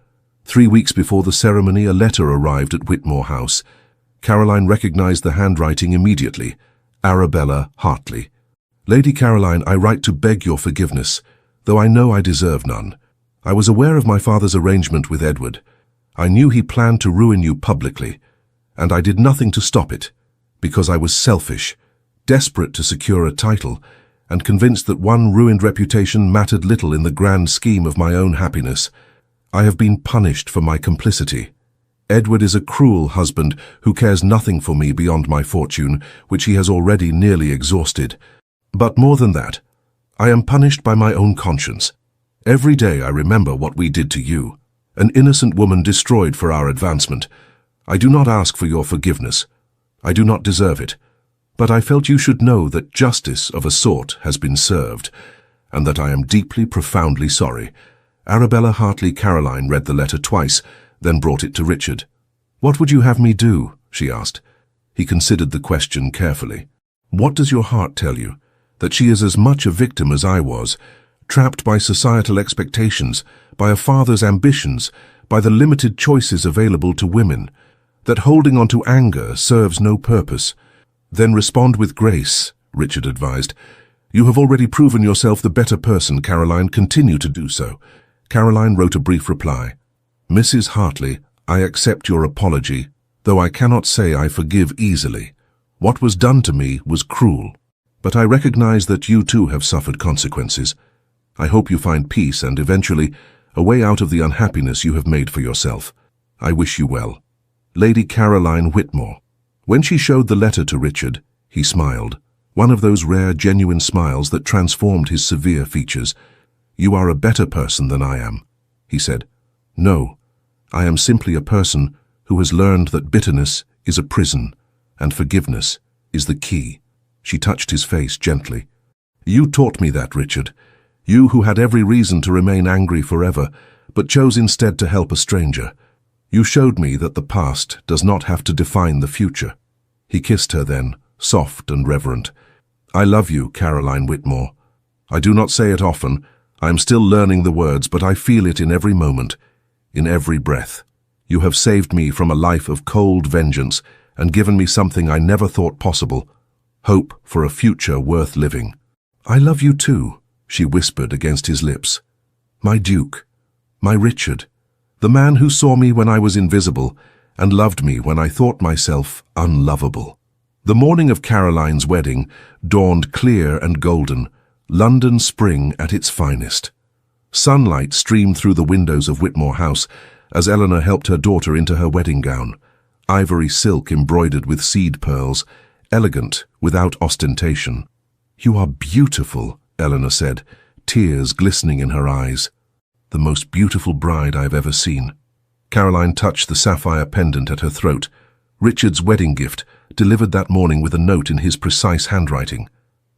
3 weeks before the ceremony, a letter arrived at Whitmore House. Caroline recognized the handwriting immediately. Arabella Hartley. "Lady Caroline, I write to beg your forgiveness, though I know I deserve none. I was aware of my father's arrangement with Edward. I knew he planned to ruin you publicly, and I did nothing to stop it, because I was selfish, desperate to secure a title, and convinced that one ruined reputation mattered little in the grand scheme of my own happiness. I have been punished for my complicity. Edward is a cruel husband who cares nothing for me beyond my fortune, which he has already nearly exhausted. But more than that, I am punished by my own conscience. Every day I remember what we did to you, an innocent woman destroyed for our advancement. I do not ask for your forgiveness. I do not deserve it. But I felt you should know that justice of a sort has been served, and that I am deeply, profoundly sorry." Arabella Hartley Caroline read the letter twice, then brought it to Richard. "What would you have me do?" she asked. He considered the question carefully. "What does your heart tell you? That she is as much a victim as I was, trapped by societal expectations, by a father's ambitions, by the limited choices available to women, that holding on to anger serves no purpose. Then respond with grace," Richard advised. "You have already proven yourself the better person, Caroline. Continue to do so." Caroline wrote a brief reply. "Mrs. Hartley, I accept your apology, though I cannot say I forgive easily. What was done to me was cruel, but I recognize that you too have suffered consequences. I hope you find peace and, eventually, a way out of the unhappiness you have made for yourself. I wish you well. Lady Caroline Whitmore." When she showed the letter to Richard, he smiled, one of those rare, genuine smiles that transformed his severe features. "You are a better person than I am," he said. "No, I am simply a person who has learned that bitterness is a prison, and forgiveness is the key." She touched his face gently. "You taught me that, Richard. You who had every reason to remain angry forever, but chose instead to help a stranger. You showed me that the past does not have to define the future." He kissed her then, soft and reverent. "I love you, Caroline Whitmore. I do not say it often. I am still learning the words, but I feel it in every moment, in every breath. You have saved me from a life of cold vengeance and given me something I never thought possible, hope for a future worth living." "I love you too," she whispered against his lips. "My Duke, my Richard, the man who saw me when I was invisible and loved me when I thought myself unlovable." The morning of Caroline's wedding dawned clear and golden, London spring at its finest. Sunlight streamed through the windows of Whitmore House as Eleanor helped her daughter into her wedding gown, ivory silk embroidered with seed pearls, elegant without ostentation. "You are beautiful," Eleanor said, tears glistening in her eyes. "The most beautiful bride I've ever seen." Caroline touched the sapphire pendant at her throat, Richard's wedding gift, delivered that morning with a note in his precise handwriting.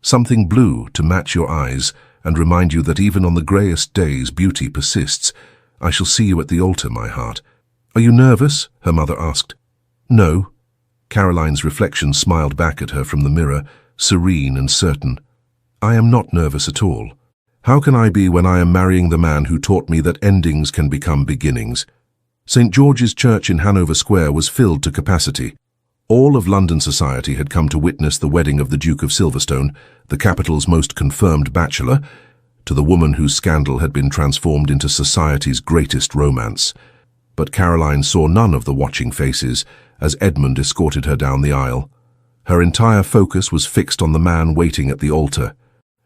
"Something blue to match your eyes and remind you that even on the greyest days beauty persists. I shall see you at the altar, my heart." "Are you nervous?" her mother asked. "No." Caroline's reflection smiled back at her from the mirror, serene and certain. "I am not nervous at all. How can I be when I am marrying the man who taught me that endings can become beginnings?" St. George's Church in Hanover Square was filled to capacity. All of London society had come to witness the wedding of the Duke of Silverstone, the capital's most confirmed bachelor, to the woman whose scandal had been transformed into society's greatest romance. But Caroline saw none of the watching faces as Edmund escorted her down the aisle. Her entire focus was fixed on the man waiting at the altar.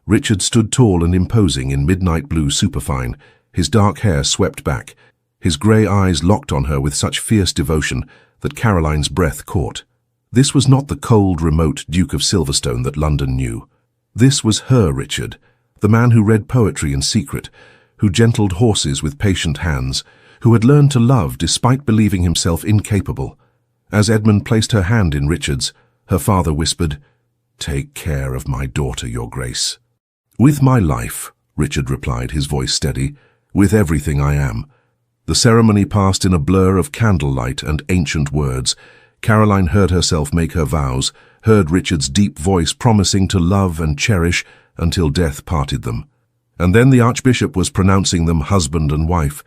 Richard stood tall and imposing in midnight blue superfine, his dark hair swept back, his grey eyes locked on her with such fierce devotion that Caroline's breath caught. This was not the cold, remote Duke of Silverstone that London knew. This was her Richard, the man who read poetry in secret, who gentled horses with patient hands, who had learned to love despite believing himself incapable. As Edmund placed her hand in Richard's, her father whispered, "Take care of my daughter, Your Grace." "With my life," Richard replied, his voice steady. "With everything I am." The ceremony passed in a blur of candlelight and ancient words. Caroline heard herself make her vows, heard Richard's deep voice promising to love and cherish until death parted them. And then the Archbishop was pronouncing them husband and wife,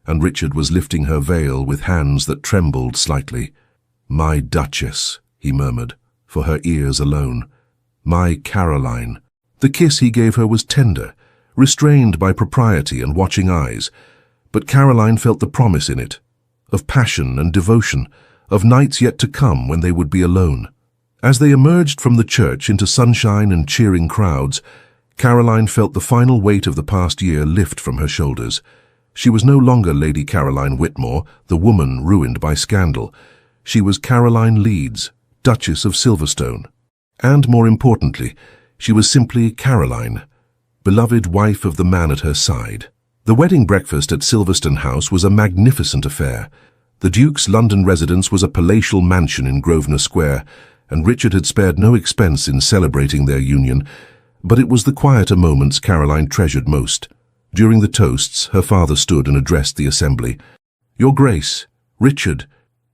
and Richard was lifting her veil with hands that trembled slightly. "My Duchess," he murmured, for her ears alone. "My Caroline." The kiss he gave her was tender, restrained by propriety and watching eyes, but Caroline felt the promise in it, of passion and devotion, of nights yet to come when they would be alone. As they emerged from the church into sunshine and cheering crowds, Caroline felt the final weight of the past year lift from her shoulders. She was no longer Lady Caroline Whitmore, the woman ruined by scandal. She was Caroline Leeds, Duchess of Silverstone. And more importantly, she was simply Caroline, beloved wife of the man at her side. The wedding breakfast at Silverstone House was a magnificent affair. The Duke's London residence was a palatial mansion in Grosvenor Square, and Richard had spared no expense in celebrating their union, but it was the quieter moments Caroline treasured most. During the toasts, her father stood and addressed the assembly. "Your Grace, Richard,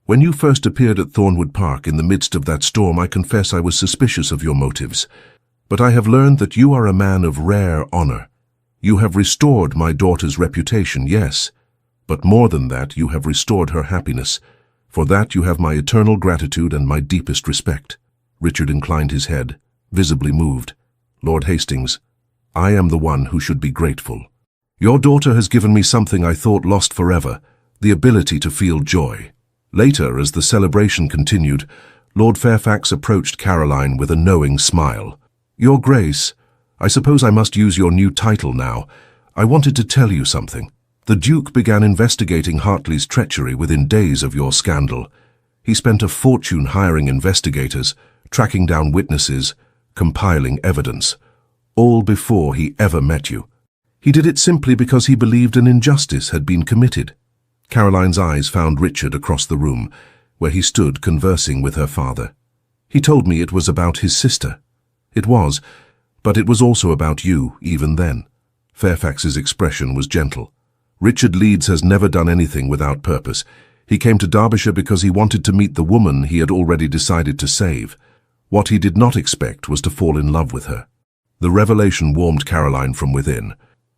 when you first appeared at Thornwood Park in the midst of that storm, I confess I was suspicious of your motives. But I have learned that you are a man of rare honor. You have restored my daughter's reputation, yes, but more than that, you have restored her happiness. For that you have my eternal gratitude and my deepest respect." Richard inclined his head, visibly moved. "Lord Hastings, I am the one who should be grateful. Your daughter has given me something I thought lost forever, the ability to feel joy." Later, as the celebration continued, Lord Fairfax approached Caroline with a knowing smile. "Your Grace, I suppose I must use your new title now. I wanted to tell you something. The Duke began investigating Hartley's treachery within days of your scandal. He spent a fortune hiring investigators, tracking down witnesses, compiling evidence, all before he ever met you. He did it simply because he believed an injustice had been committed." Caroline's eyes found Richard across the room, where he stood conversing with her father. "He told me it was about his sister." "It was, but it was also about you, even then." Fairfax's expression was gentle. "Richard Leeds has never done anything without purpose. He came to Derbyshire because he wanted to meet the woman he had already decided to save. What he did not expect was to fall in love with her." The revelation warmed Caroline from within.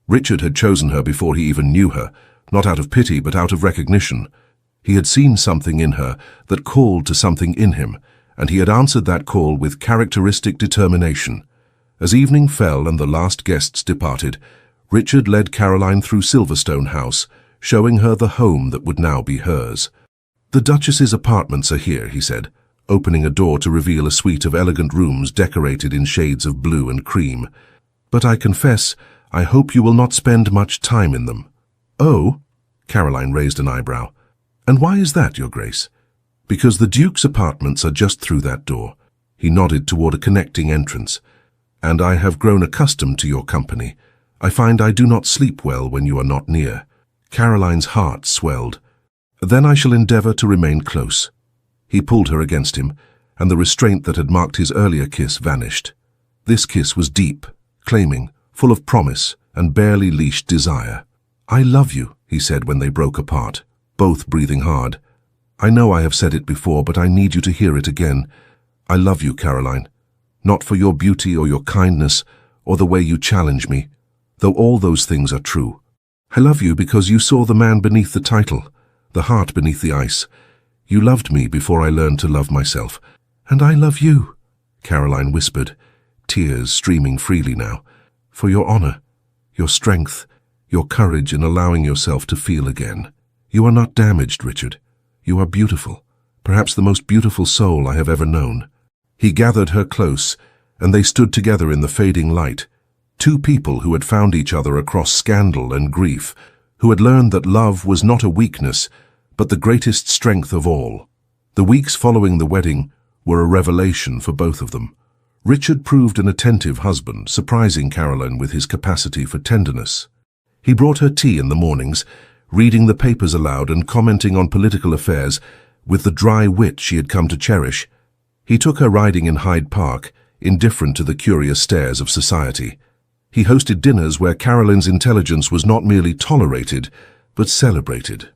Richard had chosen her before he even knew her, not out of pity but out of recognition. He had seen something in her that called to something in him, and he had answered that call with characteristic determination. As evening fell and the last guests departed, Richard led Caroline through Silverstone House, showing her the home that would now be hers. "The Duchess's apartments are here," he said, opening a door to reveal a suite of elegant rooms decorated in shades of blue and cream. "But I confess, I hope you will not spend much time in them." "Oh?" Caroline raised an eyebrow. "And why is that, Your Grace?" "Because the Duke's apartments are just through that door." He nodded toward a connecting entrance. "And I have grown accustomed to your company. I find I do not sleep well when you are not near." Caroline's heart swelled. "Then I shall endeavor to remain close." He pulled her against him, and the restraint that had marked his earlier kiss vanished. This kiss was deep, claiming, full of promise and barely leashed desire. "I love you," he said when they broke apart, both breathing hard. "I know I have said it before, but I need you to hear it again. I love you, Caroline. Not for your beauty or your kindness or the way you challenge me, though all those things are true. I love you because you saw the man beneath the title, the heart beneath the ice. You loved me before I learned to love myself. And I love you," Caroline whispered, tears streaming freely now, "for your honor, your strength, your courage in allowing yourself to feel again. You are not damaged, Richard. You are beautiful, perhaps the most beautiful soul I have ever known." He gathered her close, and they stood together in the fading light, two people who had found each other across scandal and grief, who had learned that love was not a weakness, but the greatest strength of all. The weeks following the wedding were a revelation for both of them. Richard proved an attentive husband, surprising Caroline with his capacity for tenderness. He brought her tea in the mornings, reading the papers aloud and commenting on political affairs with the dry wit she had come to cherish. He took her riding in Hyde Park, indifferent to the curious stares of society. He hosted dinners where Caroline's intelligence was not merely tolerated, but celebrated.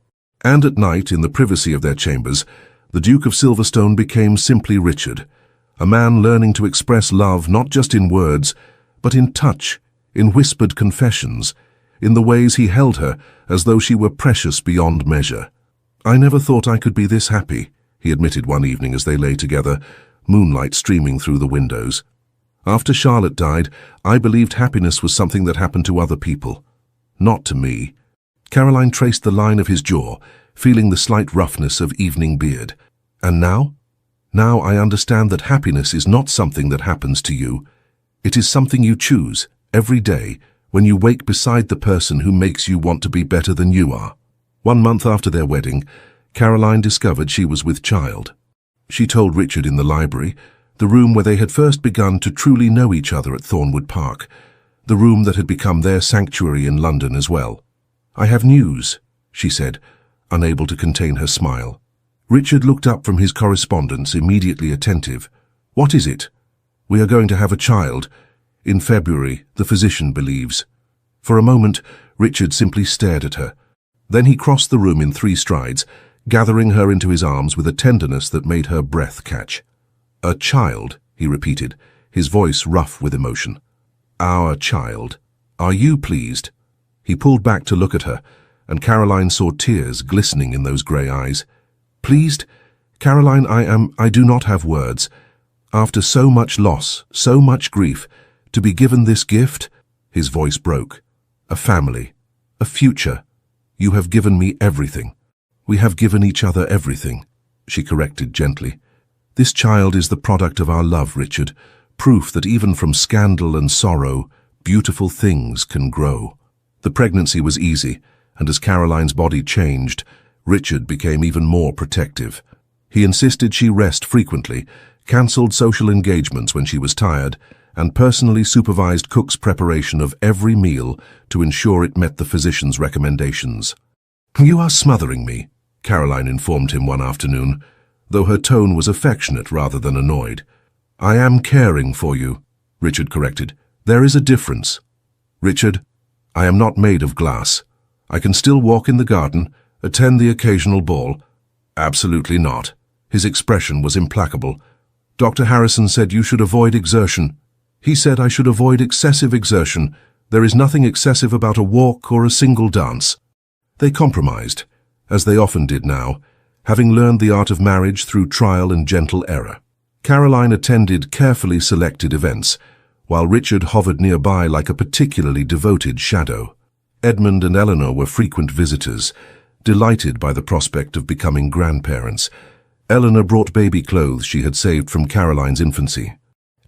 And at night, in the privacy of their chambers, the Duke of Silverstone became simply Richard, a man learning to express love not just in words, but in touch, in whispered confessions, in the ways he held her as though she were precious beyond measure. "I never thought I could be this happy," he admitted one evening as they lay together, moonlight streaming through the windows. "After Charlotte died, I believed happiness was something that happened to other people, not to me." Caroline traced the line of his jaw, feeling the slight roughness of evening beard. "And now? Now I understand that happiness is not something that happens to you. It is something you choose, every day, when you wake beside the person who makes you want to be better than you are." 1 month after their wedding, Caroline discovered she was with child. She told Richard in the library, the room where they had first begun to truly know each other at Thornwood Park, the room that had become their sanctuary in London as well. "I have news," she said, unable to contain her smile. Richard looked up from his correspondence, immediately attentive. "What is it?" "We are going to have a child. In February, the physician believes." For a moment, Richard simply stared at her. Then he crossed the room in 3 strides, gathering her into his arms with a tenderness that made her breath catch. "A child," he repeated, his voice rough with emotion. "Our child. Are you pleased?" He pulled back to look at her, and Caroline saw tears glistening in those grey eyes. "Pleased? Caroline, I do not have words. After so much loss, so much grief, to be given this gift," his voice broke. "A family, a future. You have given me everything." "We have given each other everything," she corrected gently. "This child is the product of our love, Richard, proof that even from scandal and sorrow, beautiful things can grow." The pregnancy was easy, and as Caroline's body changed, Richard became even more protective. He insisted she rest frequently, cancelled social engagements when she was tired, and personally supervised Cook's preparation of every meal to ensure it met the physician's recommendations. "You are smothering me," Caroline informed him one afternoon, though her tone was affectionate rather than annoyed. "I am caring for you," Richard corrected. "There is a difference." "Richard, I am not made of glass. I can still walk in the garden, attend the occasional ball." "Absolutely not." His expression was implacable. "Dr. Harrison said you should avoid exertion." "He said I should avoid excessive exertion. There is nothing excessive about a walk or a single dance." They compromised, as they often did now, having learned the art of marriage through trial and gentle error. Caroline attended carefully selected events, while Richard hovered nearby like a particularly devoted shadow. Edmund and Eleanor were frequent visitors, delighted by the prospect of becoming grandparents. Eleanor brought baby clothes she had saved from Caroline's infancy.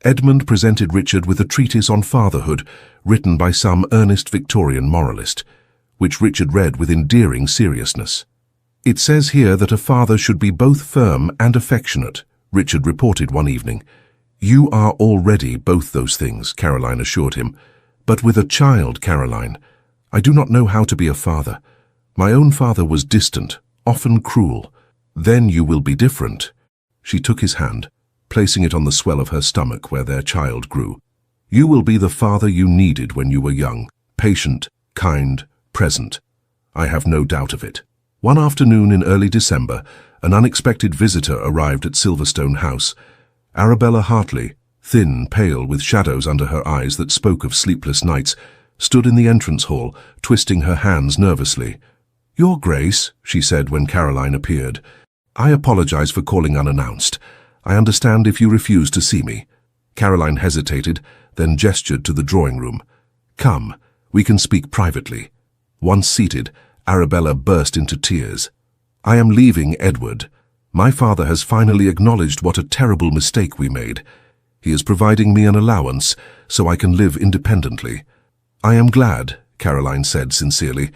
Edmund presented Richard with a treatise on fatherhood, written by some earnest Victorian moralist, which Richard read with endearing seriousness. "It says here that a father should be both firm and affectionate," Richard reported one evening. "You are already both those things," Caroline assured him. "But with a child, Caroline, I do not know how to be a father. My own father was distant, often cruel. Then you will be different." She took his hand, placing it on the swell of her stomach where their child grew. "You will be the father you needed when you were young, patient, kind, present. I have no doubt of it." One afternoon in early December, an unexpected visitor arrived at Silverstone House. Arabella Hartley, thin, pale, with shadows under her eyes that spoke of sleepless nights, stood in the entrance hall, twisting her hands nervously. "Your Grace," she said when Caroline appeared, "I apologize for calling unannounced. I understand if you refuse to see me." Caroline hesitated, then gestured to the drawing room. "Come, we can speak privately." Once seated, Arabella burst into tears. "I am leaving Edward. My father has finally acknowledged what a terrible mistake we made. He is providing me an allowance so I can live independently." "I am glad," Caroline said sincerely.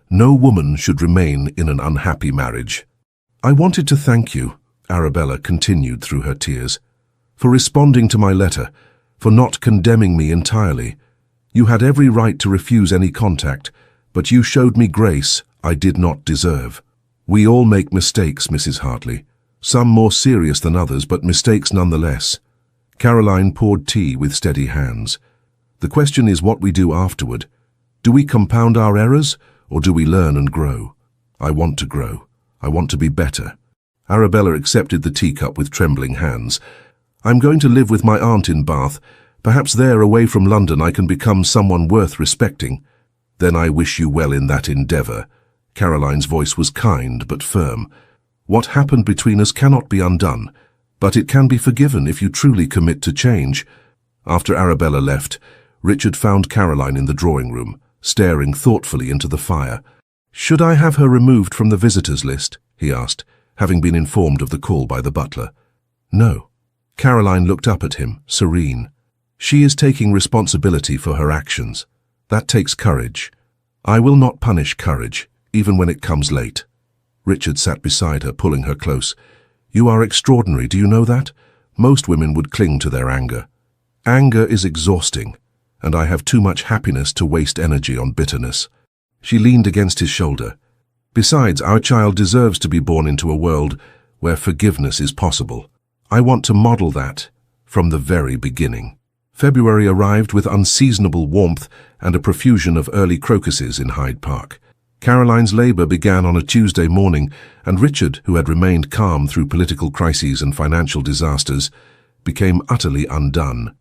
"No woman should remain in an unhappy marriage." "I wanted to thank you," Arabella continued through her tears, "for responding to my letter, for not condemning me entirely. You had every right to refuse any contact, but you showed me grace I did not deserve. We all make mistakes, Mrs. Hartley, some more serious than others, but mistakes nonetheless." Caroline poured tea with steady hands. The question is what we do afterward. Do we compound our errors, or do we learn and grow? I want to grow. I want to be better. Arabella accepted the teacup with trembling hands. I'm going to live with my aunt in Bath. Perhaps there, away from London, I can become someone worth respecting. Then I wish you well in that endeavour. Caroline's voice was kind but firm. What happened between us cannot be undone, but it can be forgiven if you truly commit to change. After Arabella left, Richard found Caroline in the drawing room, staring thoughtfully into the fire. Should I have her removed from the visitors list? He asked, having been informed of the call by the butler. No. Caroline looked up at him, serene. She is taking responsibility for her actions. That takes courage. I will not punish courage, even when it comes late. Richard sat beside her, pulling her close. You are extraordinary, do you know that? Most women would cling to their anger. Anger is exhausting, and I have too much happiness to waste energy on bitterness. She leaned against his shoulder. Besides, our child deserves to be born into a world where forgiveness is possible. I want to model that from the very beginning. February arrived with unseasonable warmth and a profusion of early crocuses in Hyde Park. Caroline's labour began on a Tuesday morning, and Richard, who had remained calm through political crises and financial disasters, became utterly undone.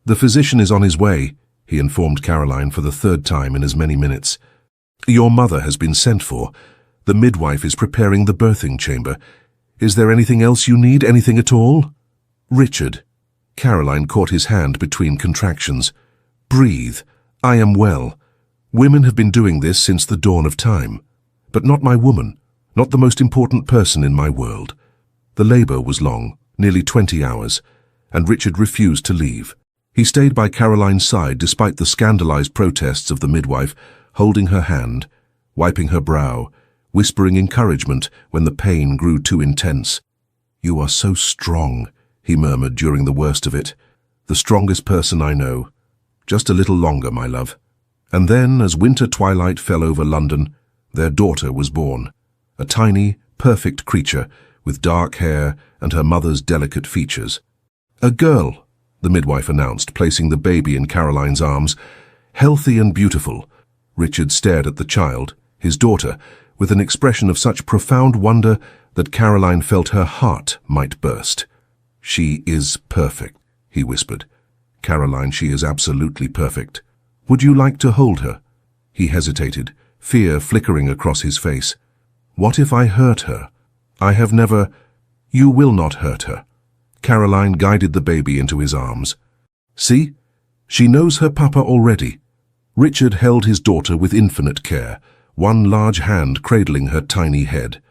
The physician is on his way, he informed Caroline for the third time in as many minutes. Your mother has been sent for. The midwife is preparing the birthing chamber. Is there anything else you need, anything at all? Richard. Caroline caught his hand between contractions. Breathe. I am well. Women have been doing this since the dawn of time. But not my woman, not the most important person in my world. The labour was long, nearly 20 hours, and Richard refused to leave. He stayed by Caroline's side despite the scandalized protests of the midwife, holding her hand, wiping her brow, whispering encouragement when the pain grew too intense. You are so strong, he murmured during the worst of it. The strongest person I know. Just a little longer, my love. And then, as winter twilight fell over London, their daughter was born. A tiny, perfect creature with dark hair and her mother's delicate features. A girl, the midwife announced, placing the baby in Caroline's arms. Healthy and beautiful. Richard stared at the child, his daughter, with an expression of such profound wonder that Caroline felt her heart might burst. She is perfect, he whispered. Caroline, she is absolutely perfect. Would you like to hold her? He hesitated, fear flickering across his face. What if I hurt her? I have never... You will not hurt her. Caroline guided the baby into his arms. See? She knows her papa already. Richard held his daughter with infinite care, one large hand cradling her tiny head.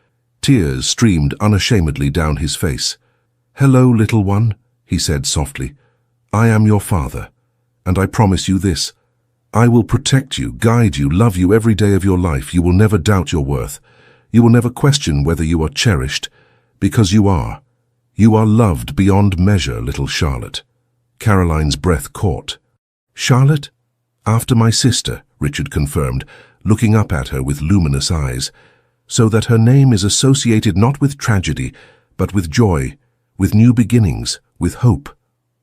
Tears streamed unashamedly down his face. Hello, little one, he said softly. I am your father, and I promise you this. I will protect you, guide you, love you every day of your life. You will never doubt your worth. You will never question whether you are cherished, because you are. You are loved beyond measure, little Charlotte. Caroline's breath caught. Charlotte? After my sister, Richard confirmed, looking up at her with luminous eyes, so that her name is associated not with tragedy, but with joy, with new beginnings, with hope.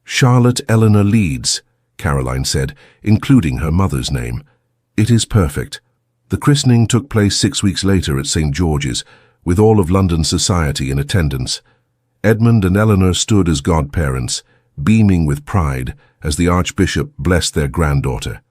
Charlotte Eleanor Leeds, Caroline said, including her mother's name. It is perfect. The christening took place 6 weeks later at St. George's, with all of London society in attendance. Edmund and Eleanor stood as godparents, beaming with pride as the Archbishop blessed their granddaughter.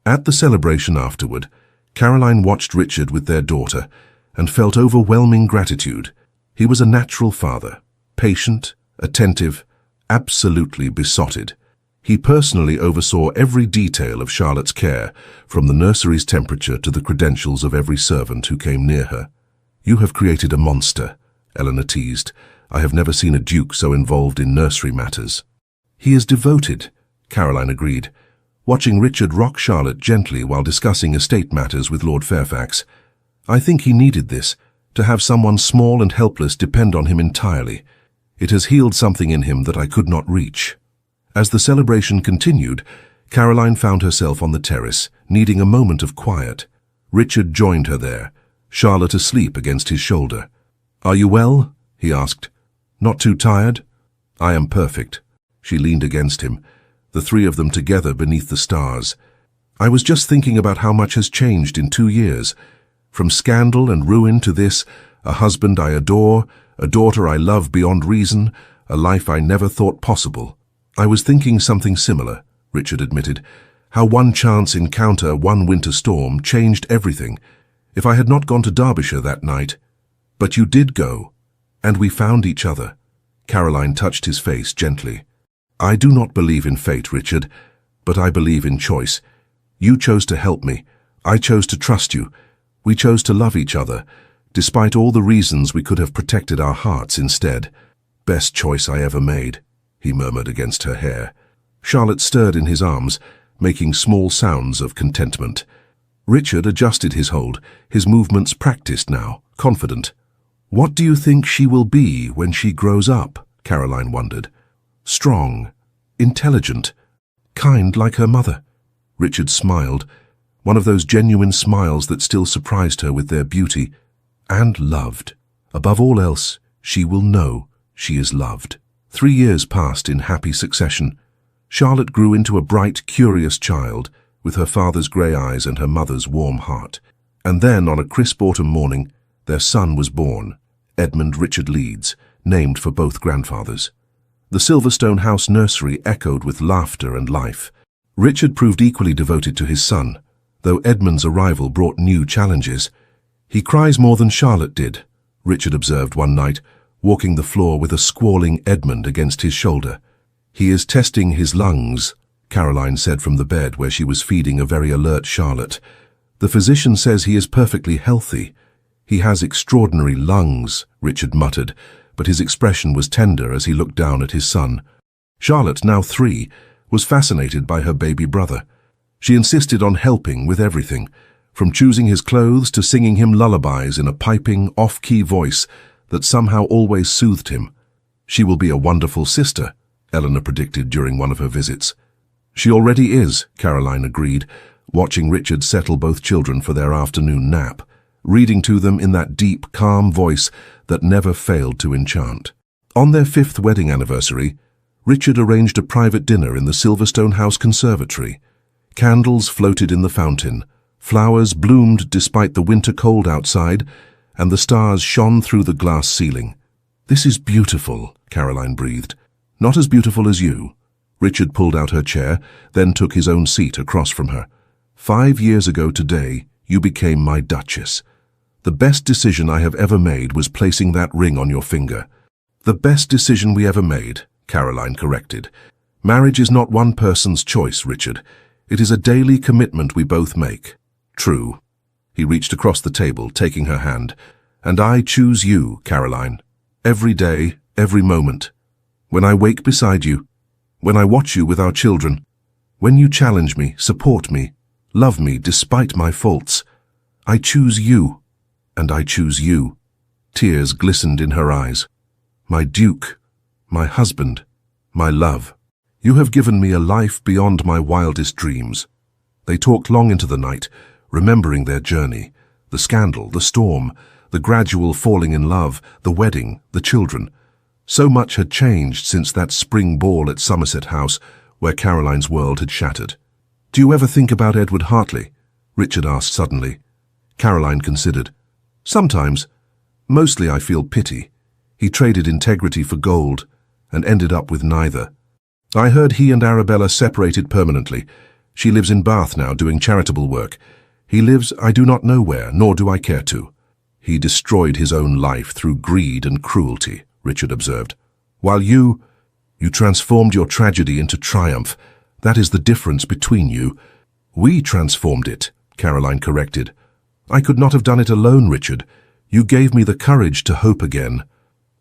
At the celebration afterward, Caroline watched Richard with their daughter and felt overwhelming gratitude. He was a natural father, patient, attentive, absolutely besotted. He personally oversaw every detail of Charlotte's care, from the nursery's temperature to the credentials of every servant who came near her. You have created a monster, Eleanor teased. I have never seen a duke so involved in nursery matters. He is devoted, Caroline agreed, watching Richard rock Charlotte gently while discussing estate matters with Lord Fairfax. I think he needed this, to have someone small and helpless depend on him entirely. It has healed something in him that I could not reach. As the celebration continued, Caroline found herself on the terrace, needing a moment of quiet. Richard joined her there, Charlotte asleep against his shoulder. Are you well? He asked. Not too tired? I am perfect. She leaned against him. the three of them together beneath the stars. I was just thinking about how much has changed in 2 years. From scandal and ruin to this, a husband I adore, a daughter I love beyond reason, a life I never thought possible. I was thinking something similar, Richard admitted. How one chance encounter, one winter storm, changed everything. If I had not gone to Derbyshire that night. But you did go, and we found each other. Caroline touched his face gently. I do not believe in fate, Richard, but I believe in choice. You chose to help me. I chose to trust you. We chose to love each other, despite all the reasons we could have protected our hearts instead. Best choice I ever made, he murmured against her hair. Charlotte stirred in his arms, making small sounds of contentment. Richard adjusted his hold, his movements practiced now, confident. What do you think she will be when she grows up? Caroline wondered. Strong, intelligent, kind like her mother. Richard smiled, one of those genuine smiles that still surprised her with their beauty, and loved. Above all else, she will know she is loved. 3 years passed in happy succession. Charlotte grew into a bright, curious child, with her father's grey eyes and her mother's warm heart. And then, on a crisp autumn morning, their son was born, Edmund Richard Leeds, named for both grandfathers. The Silverstone House nursery echoed with laughter and life. Richard proved equally devoted to his son, though Edmund's arrival brought new challenges. He cries more than Charlotte did, Richard observed one night, walking the floor with a squalling Edmund against his shoulder. He is testing his lungs, Caroline said from the bed where she was feeding a very alert Charlotte. The physician says he is perfectly healthy. He has extraordinary lungs, Richard muttered, but his expression was tender as he looked down at his son. Charlotte, now 3, was fascinated by her baby brother. She insisted on helping with everything, from choosing his clothes to singing him lullabies in a piping, off-key voice that somehow always soothed him. She will be a wonderful sister, Eleanor predicted during one of her visits. She already is, Caroline agreed, watching Richard settle both children for their afternoon nap, reading to them in that deep, calm voice that never failed to enchant. On their 5th wedding anniversary, Richard arranged a private dinner in the Silverstone House conservatory. Candles floated in the fountain, flowers bloomed despite the winter cold outside, and the stars shone through the glass ceiling. This is beautiful, Caroline breathed. Not as beautiful as you. Richard pulled out her chair, then took his own seat across from her. 5 years ago today, you became my Duchess. The best decision I have ever made was placing that ring on your finger. The best decision we ever made, Caroline corrected. Marriage is not one person's choice, Richard. It is a daily commitment we both make. True. He reached across the table, taking her hand. And I choose you, Caroline. Every day, every moment. When I wake beside you, when I watch you with our children, when you challenge me, support me, love me despite my faults, I choose you, and I choose you. Tears glistened in her eyes. My Duke, my husband, my love. You have given me a life beyond my wildest dreams. They talked long into the night, remembering their journey, the scandal, the storm, the gradual falling in love, the wedding, the children. So much had changed since that spring ball at Somerset House, where Caroline's world had shattered. Do you ever think about Edward Hartley? Richard asked suddenly. Caroline considered. Sometimes. Mostly I feel pity. He traded integrity for gold, and ended up with neither. I heard he and Arabella separated permanently. She lives in Bath now doing charitable work. He lives I do not know where, nor do I care to. He destroyed his own life through greed and cruelty, Richard observed. While you transformed your tragedy into triumph. That is the difference between you. We transformed it, Caroline corrected. I could not have done it alone, Richard. You gave me the courage to hope again.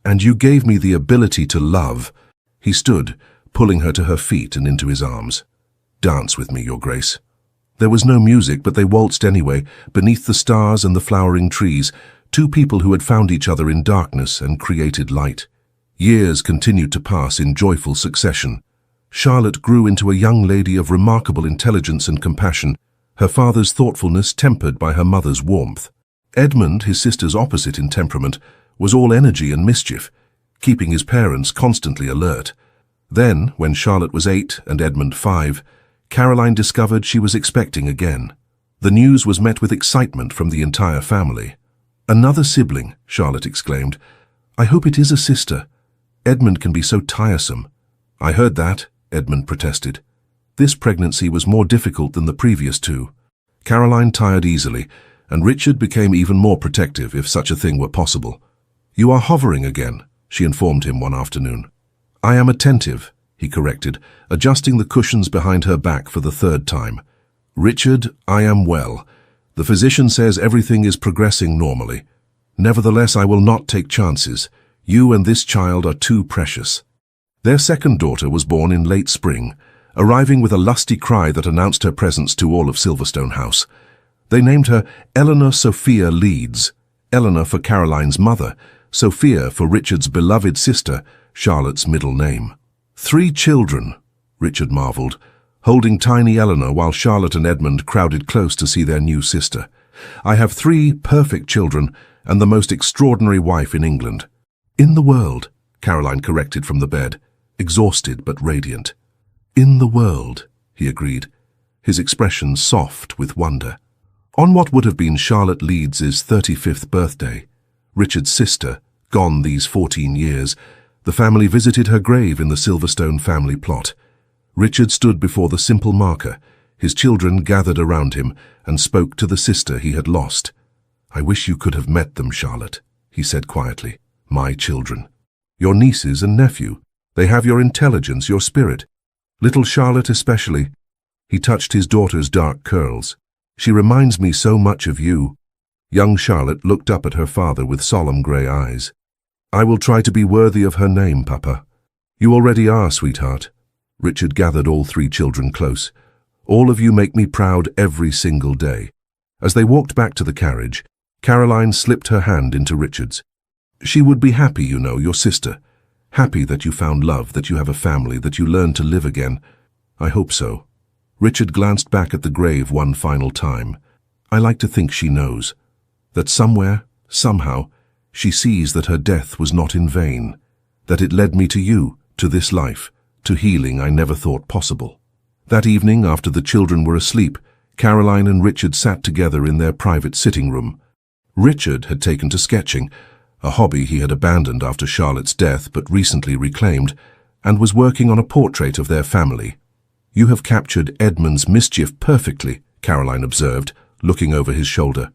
And you gave me the ability to love. He stood, pulling her to her feet and into his arms. Dance with me, Your Grace. There was no music, but they waltzed anyway, beneath the stars and the flowering trees, 2 people who had found each other in darkness and created light. Years continued to pass in joyful succession. Charlotte grew into a young lady of remarkable intelligence and compassion, her father's thoughtfulness tempered by her mother's warmth. Edmund, his sister's opposite in temperament, was all energy and mischief, keeping his parents constantly alert. Then, when Charlotte was 8 and Edmund 5, Caroline discovered she was expecting again. The news was met with excitement from the entire family. "Another sibling," Charlotte exclaimed. "I hope it is a sister. Edmund can be so tiresome." "I heard that," Edmund protested. This pregnancy was more difficult than the previous two. Caroline tired easily, and Richard became even more protective if such a thing were possible. "You are hovering again," she informed him one afternoon. "I am attentive," he corrected, adjusting the cushions behind her back for the third time. "Richard, I am well. The physician says everything is progressing normally. Nevertheless, I will not take chances. You and this child are too precious." Their second daughter was born in late spring, arriving with a lusty cry that announced her presence to all of Silverstone House. They named her Eleanor Sophia Leeds, Eleanor for Caroline's mother, Sophia for Richard's beloved sister, Charlotte's middle name. 3 children, Richard marveled, holding tiny Eleanor while Charlotte and Edmund crowded close to see their new sister. "I have 3 perfect children and the most extraordinary wife in England." "In the world," Caroline corrected from the bed, exhausted but radiant. "In the world," he agreed, his expression soft with wonder. On what would have been Charlotte Leeds's 35th birthday, Richard's sister, gone these 14 years, the family visited her grave in the Silverstone family plot. Richard stood before the simple marker, his children gathered around him, and spoke to the sister he had lost. "I wish you could have met them, Charlotte," he said quietly. "My children. Your nieces and nephew. They have your intelligence, your spirit. Little Charlotte especially." He touched his daughter's dark curls. "She reminds me so much of you." Young Charlotte looked up at her father with solemn grey eyes. "I will try to be worthy of her name, Papa." "You already are, sweetheart." Richard gathered all 3 children close. "All of you make me proud every single day." As they walked back to the carriage, Caroline slipped her hand into Richard's. "She would be happy, you know, your sister. Happy that you found love, that you have a family, that you learned to live again." "I hope so." Richard glanced back at the grave one final time. "I like to think she knows. That somewhere, somehow, she sees that her death was not in vain. That it led me to you, to this life, to healing I never thought possible." That evening, after the children were asleep, Caroline and Richard sat together in their private sitting room. Richard had taken to sketching, a hobby he had abandoned after Charlotte's death but recently reclaimed, and was working on a portrait of their family. "You have captured Edmund's mischief perfectly," Caroline observed, looking over his shoulder.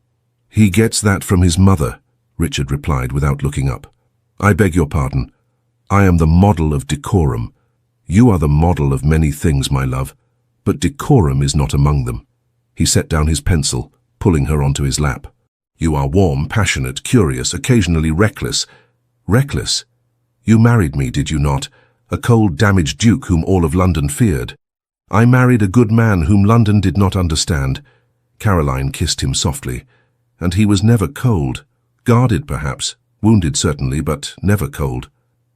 "He gets that from his mother," Richard replied without looking up. "I beg your pardon. I am the model of decorum. You are the model of many things, my love, but decorum is not among them." He set down his pencil, pulling her onto his lap. "You are warm, passionate, curious, occasionally reckless." "Reckless? You married me, did you not? A cold, damaged duke whom all of London feared." "I married a good man whom London did not understand." Caroline kissed him softly. "And he was never cold. Guarded, perhaps. Wounded, certainly, but never cold."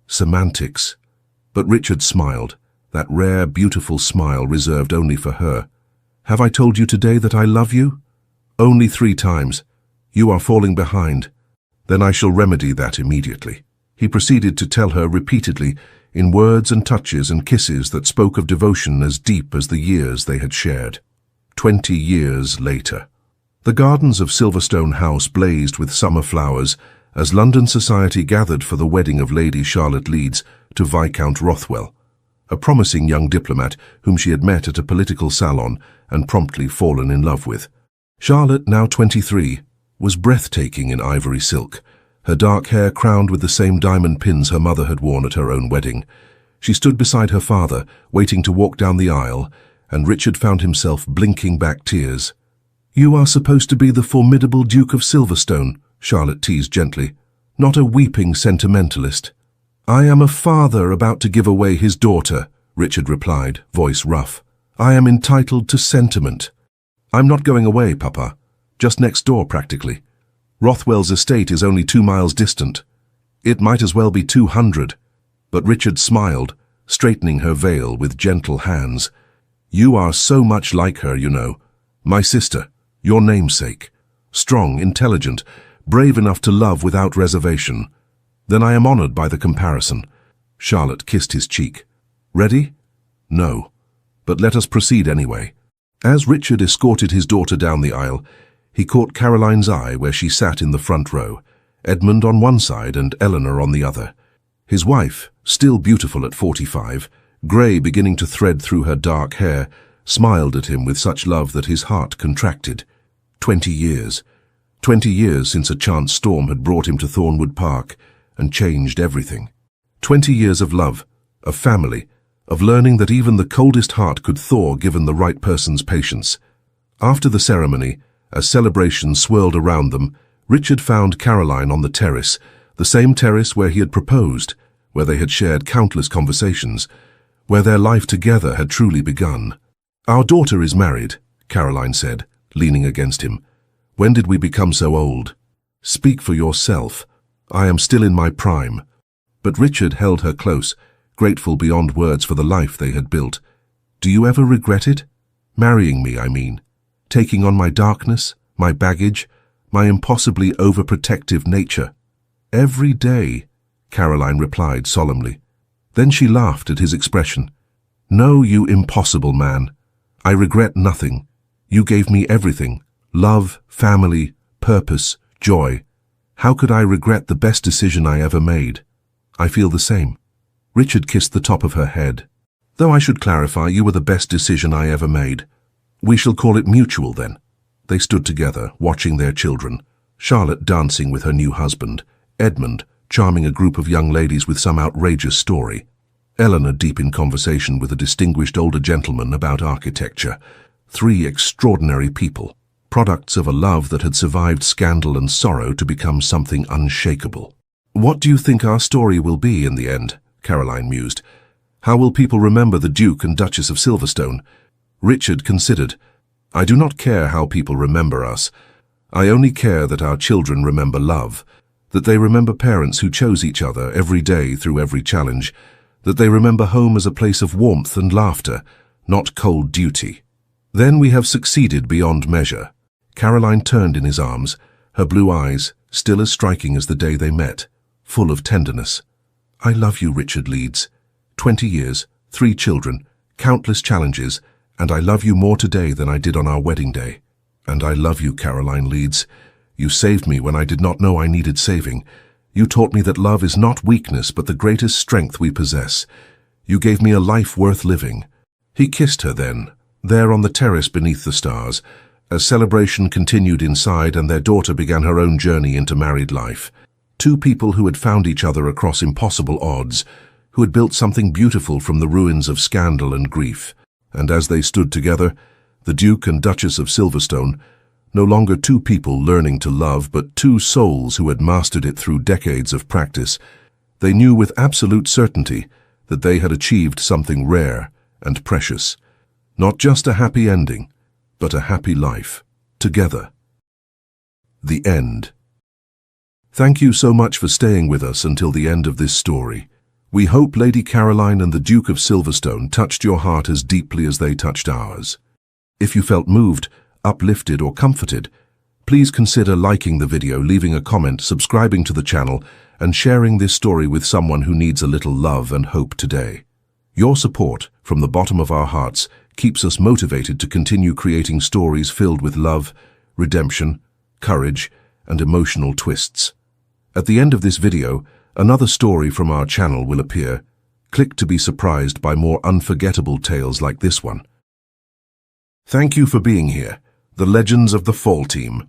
Semantics. But Richard smiled, that rare, beautiful smile reserved only for her. "Have I told you today that I love you?" "Only 3 times. You are falling behind." "Then I shall remedy that immediately." He proceeded to tell her repeatedly, in words and touches and kisses that spoke of devotion as deep as the years they had shared. 20 years later. The gardens of Silverstone House blazed with summer flowers as London society gathered for the wedding of Lady Charlotte Leeds to Viscount Rothwell, a promising young diplomat whom she had met at a political salon and promptly fallen in love with. Charlotte, now 23, was breathtaking in ivory silk, her dark hair crowned with the same diamond pins her mother had worn at her own wedding. She stood beside her father, waiting to walk down the aisle, and Richard found himself blinking back tears. "You are supposed to be the formidable Duke of Silverstone," Charlotte teased gently, "not a weeping sentimentalist." "I am a father about to give away his daughter," Richard replied, voice rough. "I am entitled to sentiment." "I'm not going away, Papa. Just next door, practically. Rothwell's estate is only 2 miles distant. It might as well be 200. But Richard smiled, straightening her veil with gentle hands. "You are so much like her, you know. My sister, your namesake. Strong, intelligent, brave enough to love without reservation. Then I am honored by the comparison." Charlotte kissed his cheek. Ready? No. But let us proceed anyway. As Richard escorted his daughter down the aisle, he caught Caroline's eye where she sat in the front row, Edmund on one side and Eleanor on the other. His wife, still beautiful at 45, grey beginning to thread through her dark hair, smiled at him with such love that his heart contracted. 20 years. 20 years since a chance storm had brought him to Thornwood Park and changed everything. 20 years of love, of family, of learning that even the coldest heart could thaw given the right person's patience. After the ceremony, as celebration swirled around them, Richard found Caroline on the terrace, the same terrace where he had proposed, where they had shared countless conversations, where their life together had truly begun. "Our daughter is married," Caroline said, leaning against him. "When did we become so old? Speak for yourself. I am still in my prime." But Richard held her close, grateful beyond words for the life they had built. "Do you ever regret it? Marrying me, I mean. Taking on my darkness, my baggage, my impossibly overprotective nature." "Every day," Caroline replied solemnly. Then she laughed at his expression. "No, you impossible man. I regret nothing. You gave me everything. Love, family, purpose, joy. How could I regret the best decision I ever made? I feel the same." Richard kissed the top of her head. "Though I should clarify, you were the best decision I ever made. We shall call it mutual then." They stood together, watching their children, Charlotte dancing with her new husband, Edmund charming a group of young ladies with some outrageous story, Eleanor deep in conversation with a distinguished older gentleman about architecture. 3 extraordinary people, products of a love that had survived scandal and sorrow to become something unshakable. "What do you think our story will be in the end?" Caroline mused. "How will people remember the Duke and Duchess of Silverstone?" Richard considered. "I do not care how people remember us. I only care that our children remember love, that they remember parents who chose each other every day through every challenge, that they remember home as a place of warmth and laughter, not cold duty. Then we have succeeded beyond measure." Caroline turned in his arms, her blue eyes, still as striking as the day they met, full of tenderness. "I love you, Richard Leeds. 20 years, 3 children, countless challenges, and I love you more today than I did on our wedding day. And I love you, Caroline Leeds. You saved me when I did not know I needed saving. You taught me that love is not weakness but the greatest strength we possess. You gave me a life worth living." He kissed her then, there on the terrace beneath the stars, as celebration continued inside and their daughter began her own journey into married life. 2 people who had found each other across impossible odds, who had built something beautiful from the ruins of scandal and grief. And as they stood together, the Duke and Duchess of Silverstone, no longer 2 people learning to love, but 2 souls who had mastered it through decades of practice, they knew with absolute certainty that they had achieved something rare and precious. Not just a happy ending, but a happy life, together. The end. Thank you so much for staying with us until the end of this story. We hope Lady Caroline and the Duke of Silverstone touched your heart as deeply as they touched ours. If you felt moved, uplifted or comforted, please consider liking the video, leaving a comment, subscribing to the channel, and sharing this story with someone who needs a little love and hope today. Your support, from the bottom of our hearts, keeps us motivated to continue creating stories filled with love, redemption, courage, and emotional twists. At the end of this video, another story from our channel will appear. Click to be surprised by more unforgettable tales like this one. Thank you for being here, the legends of the Fall Team.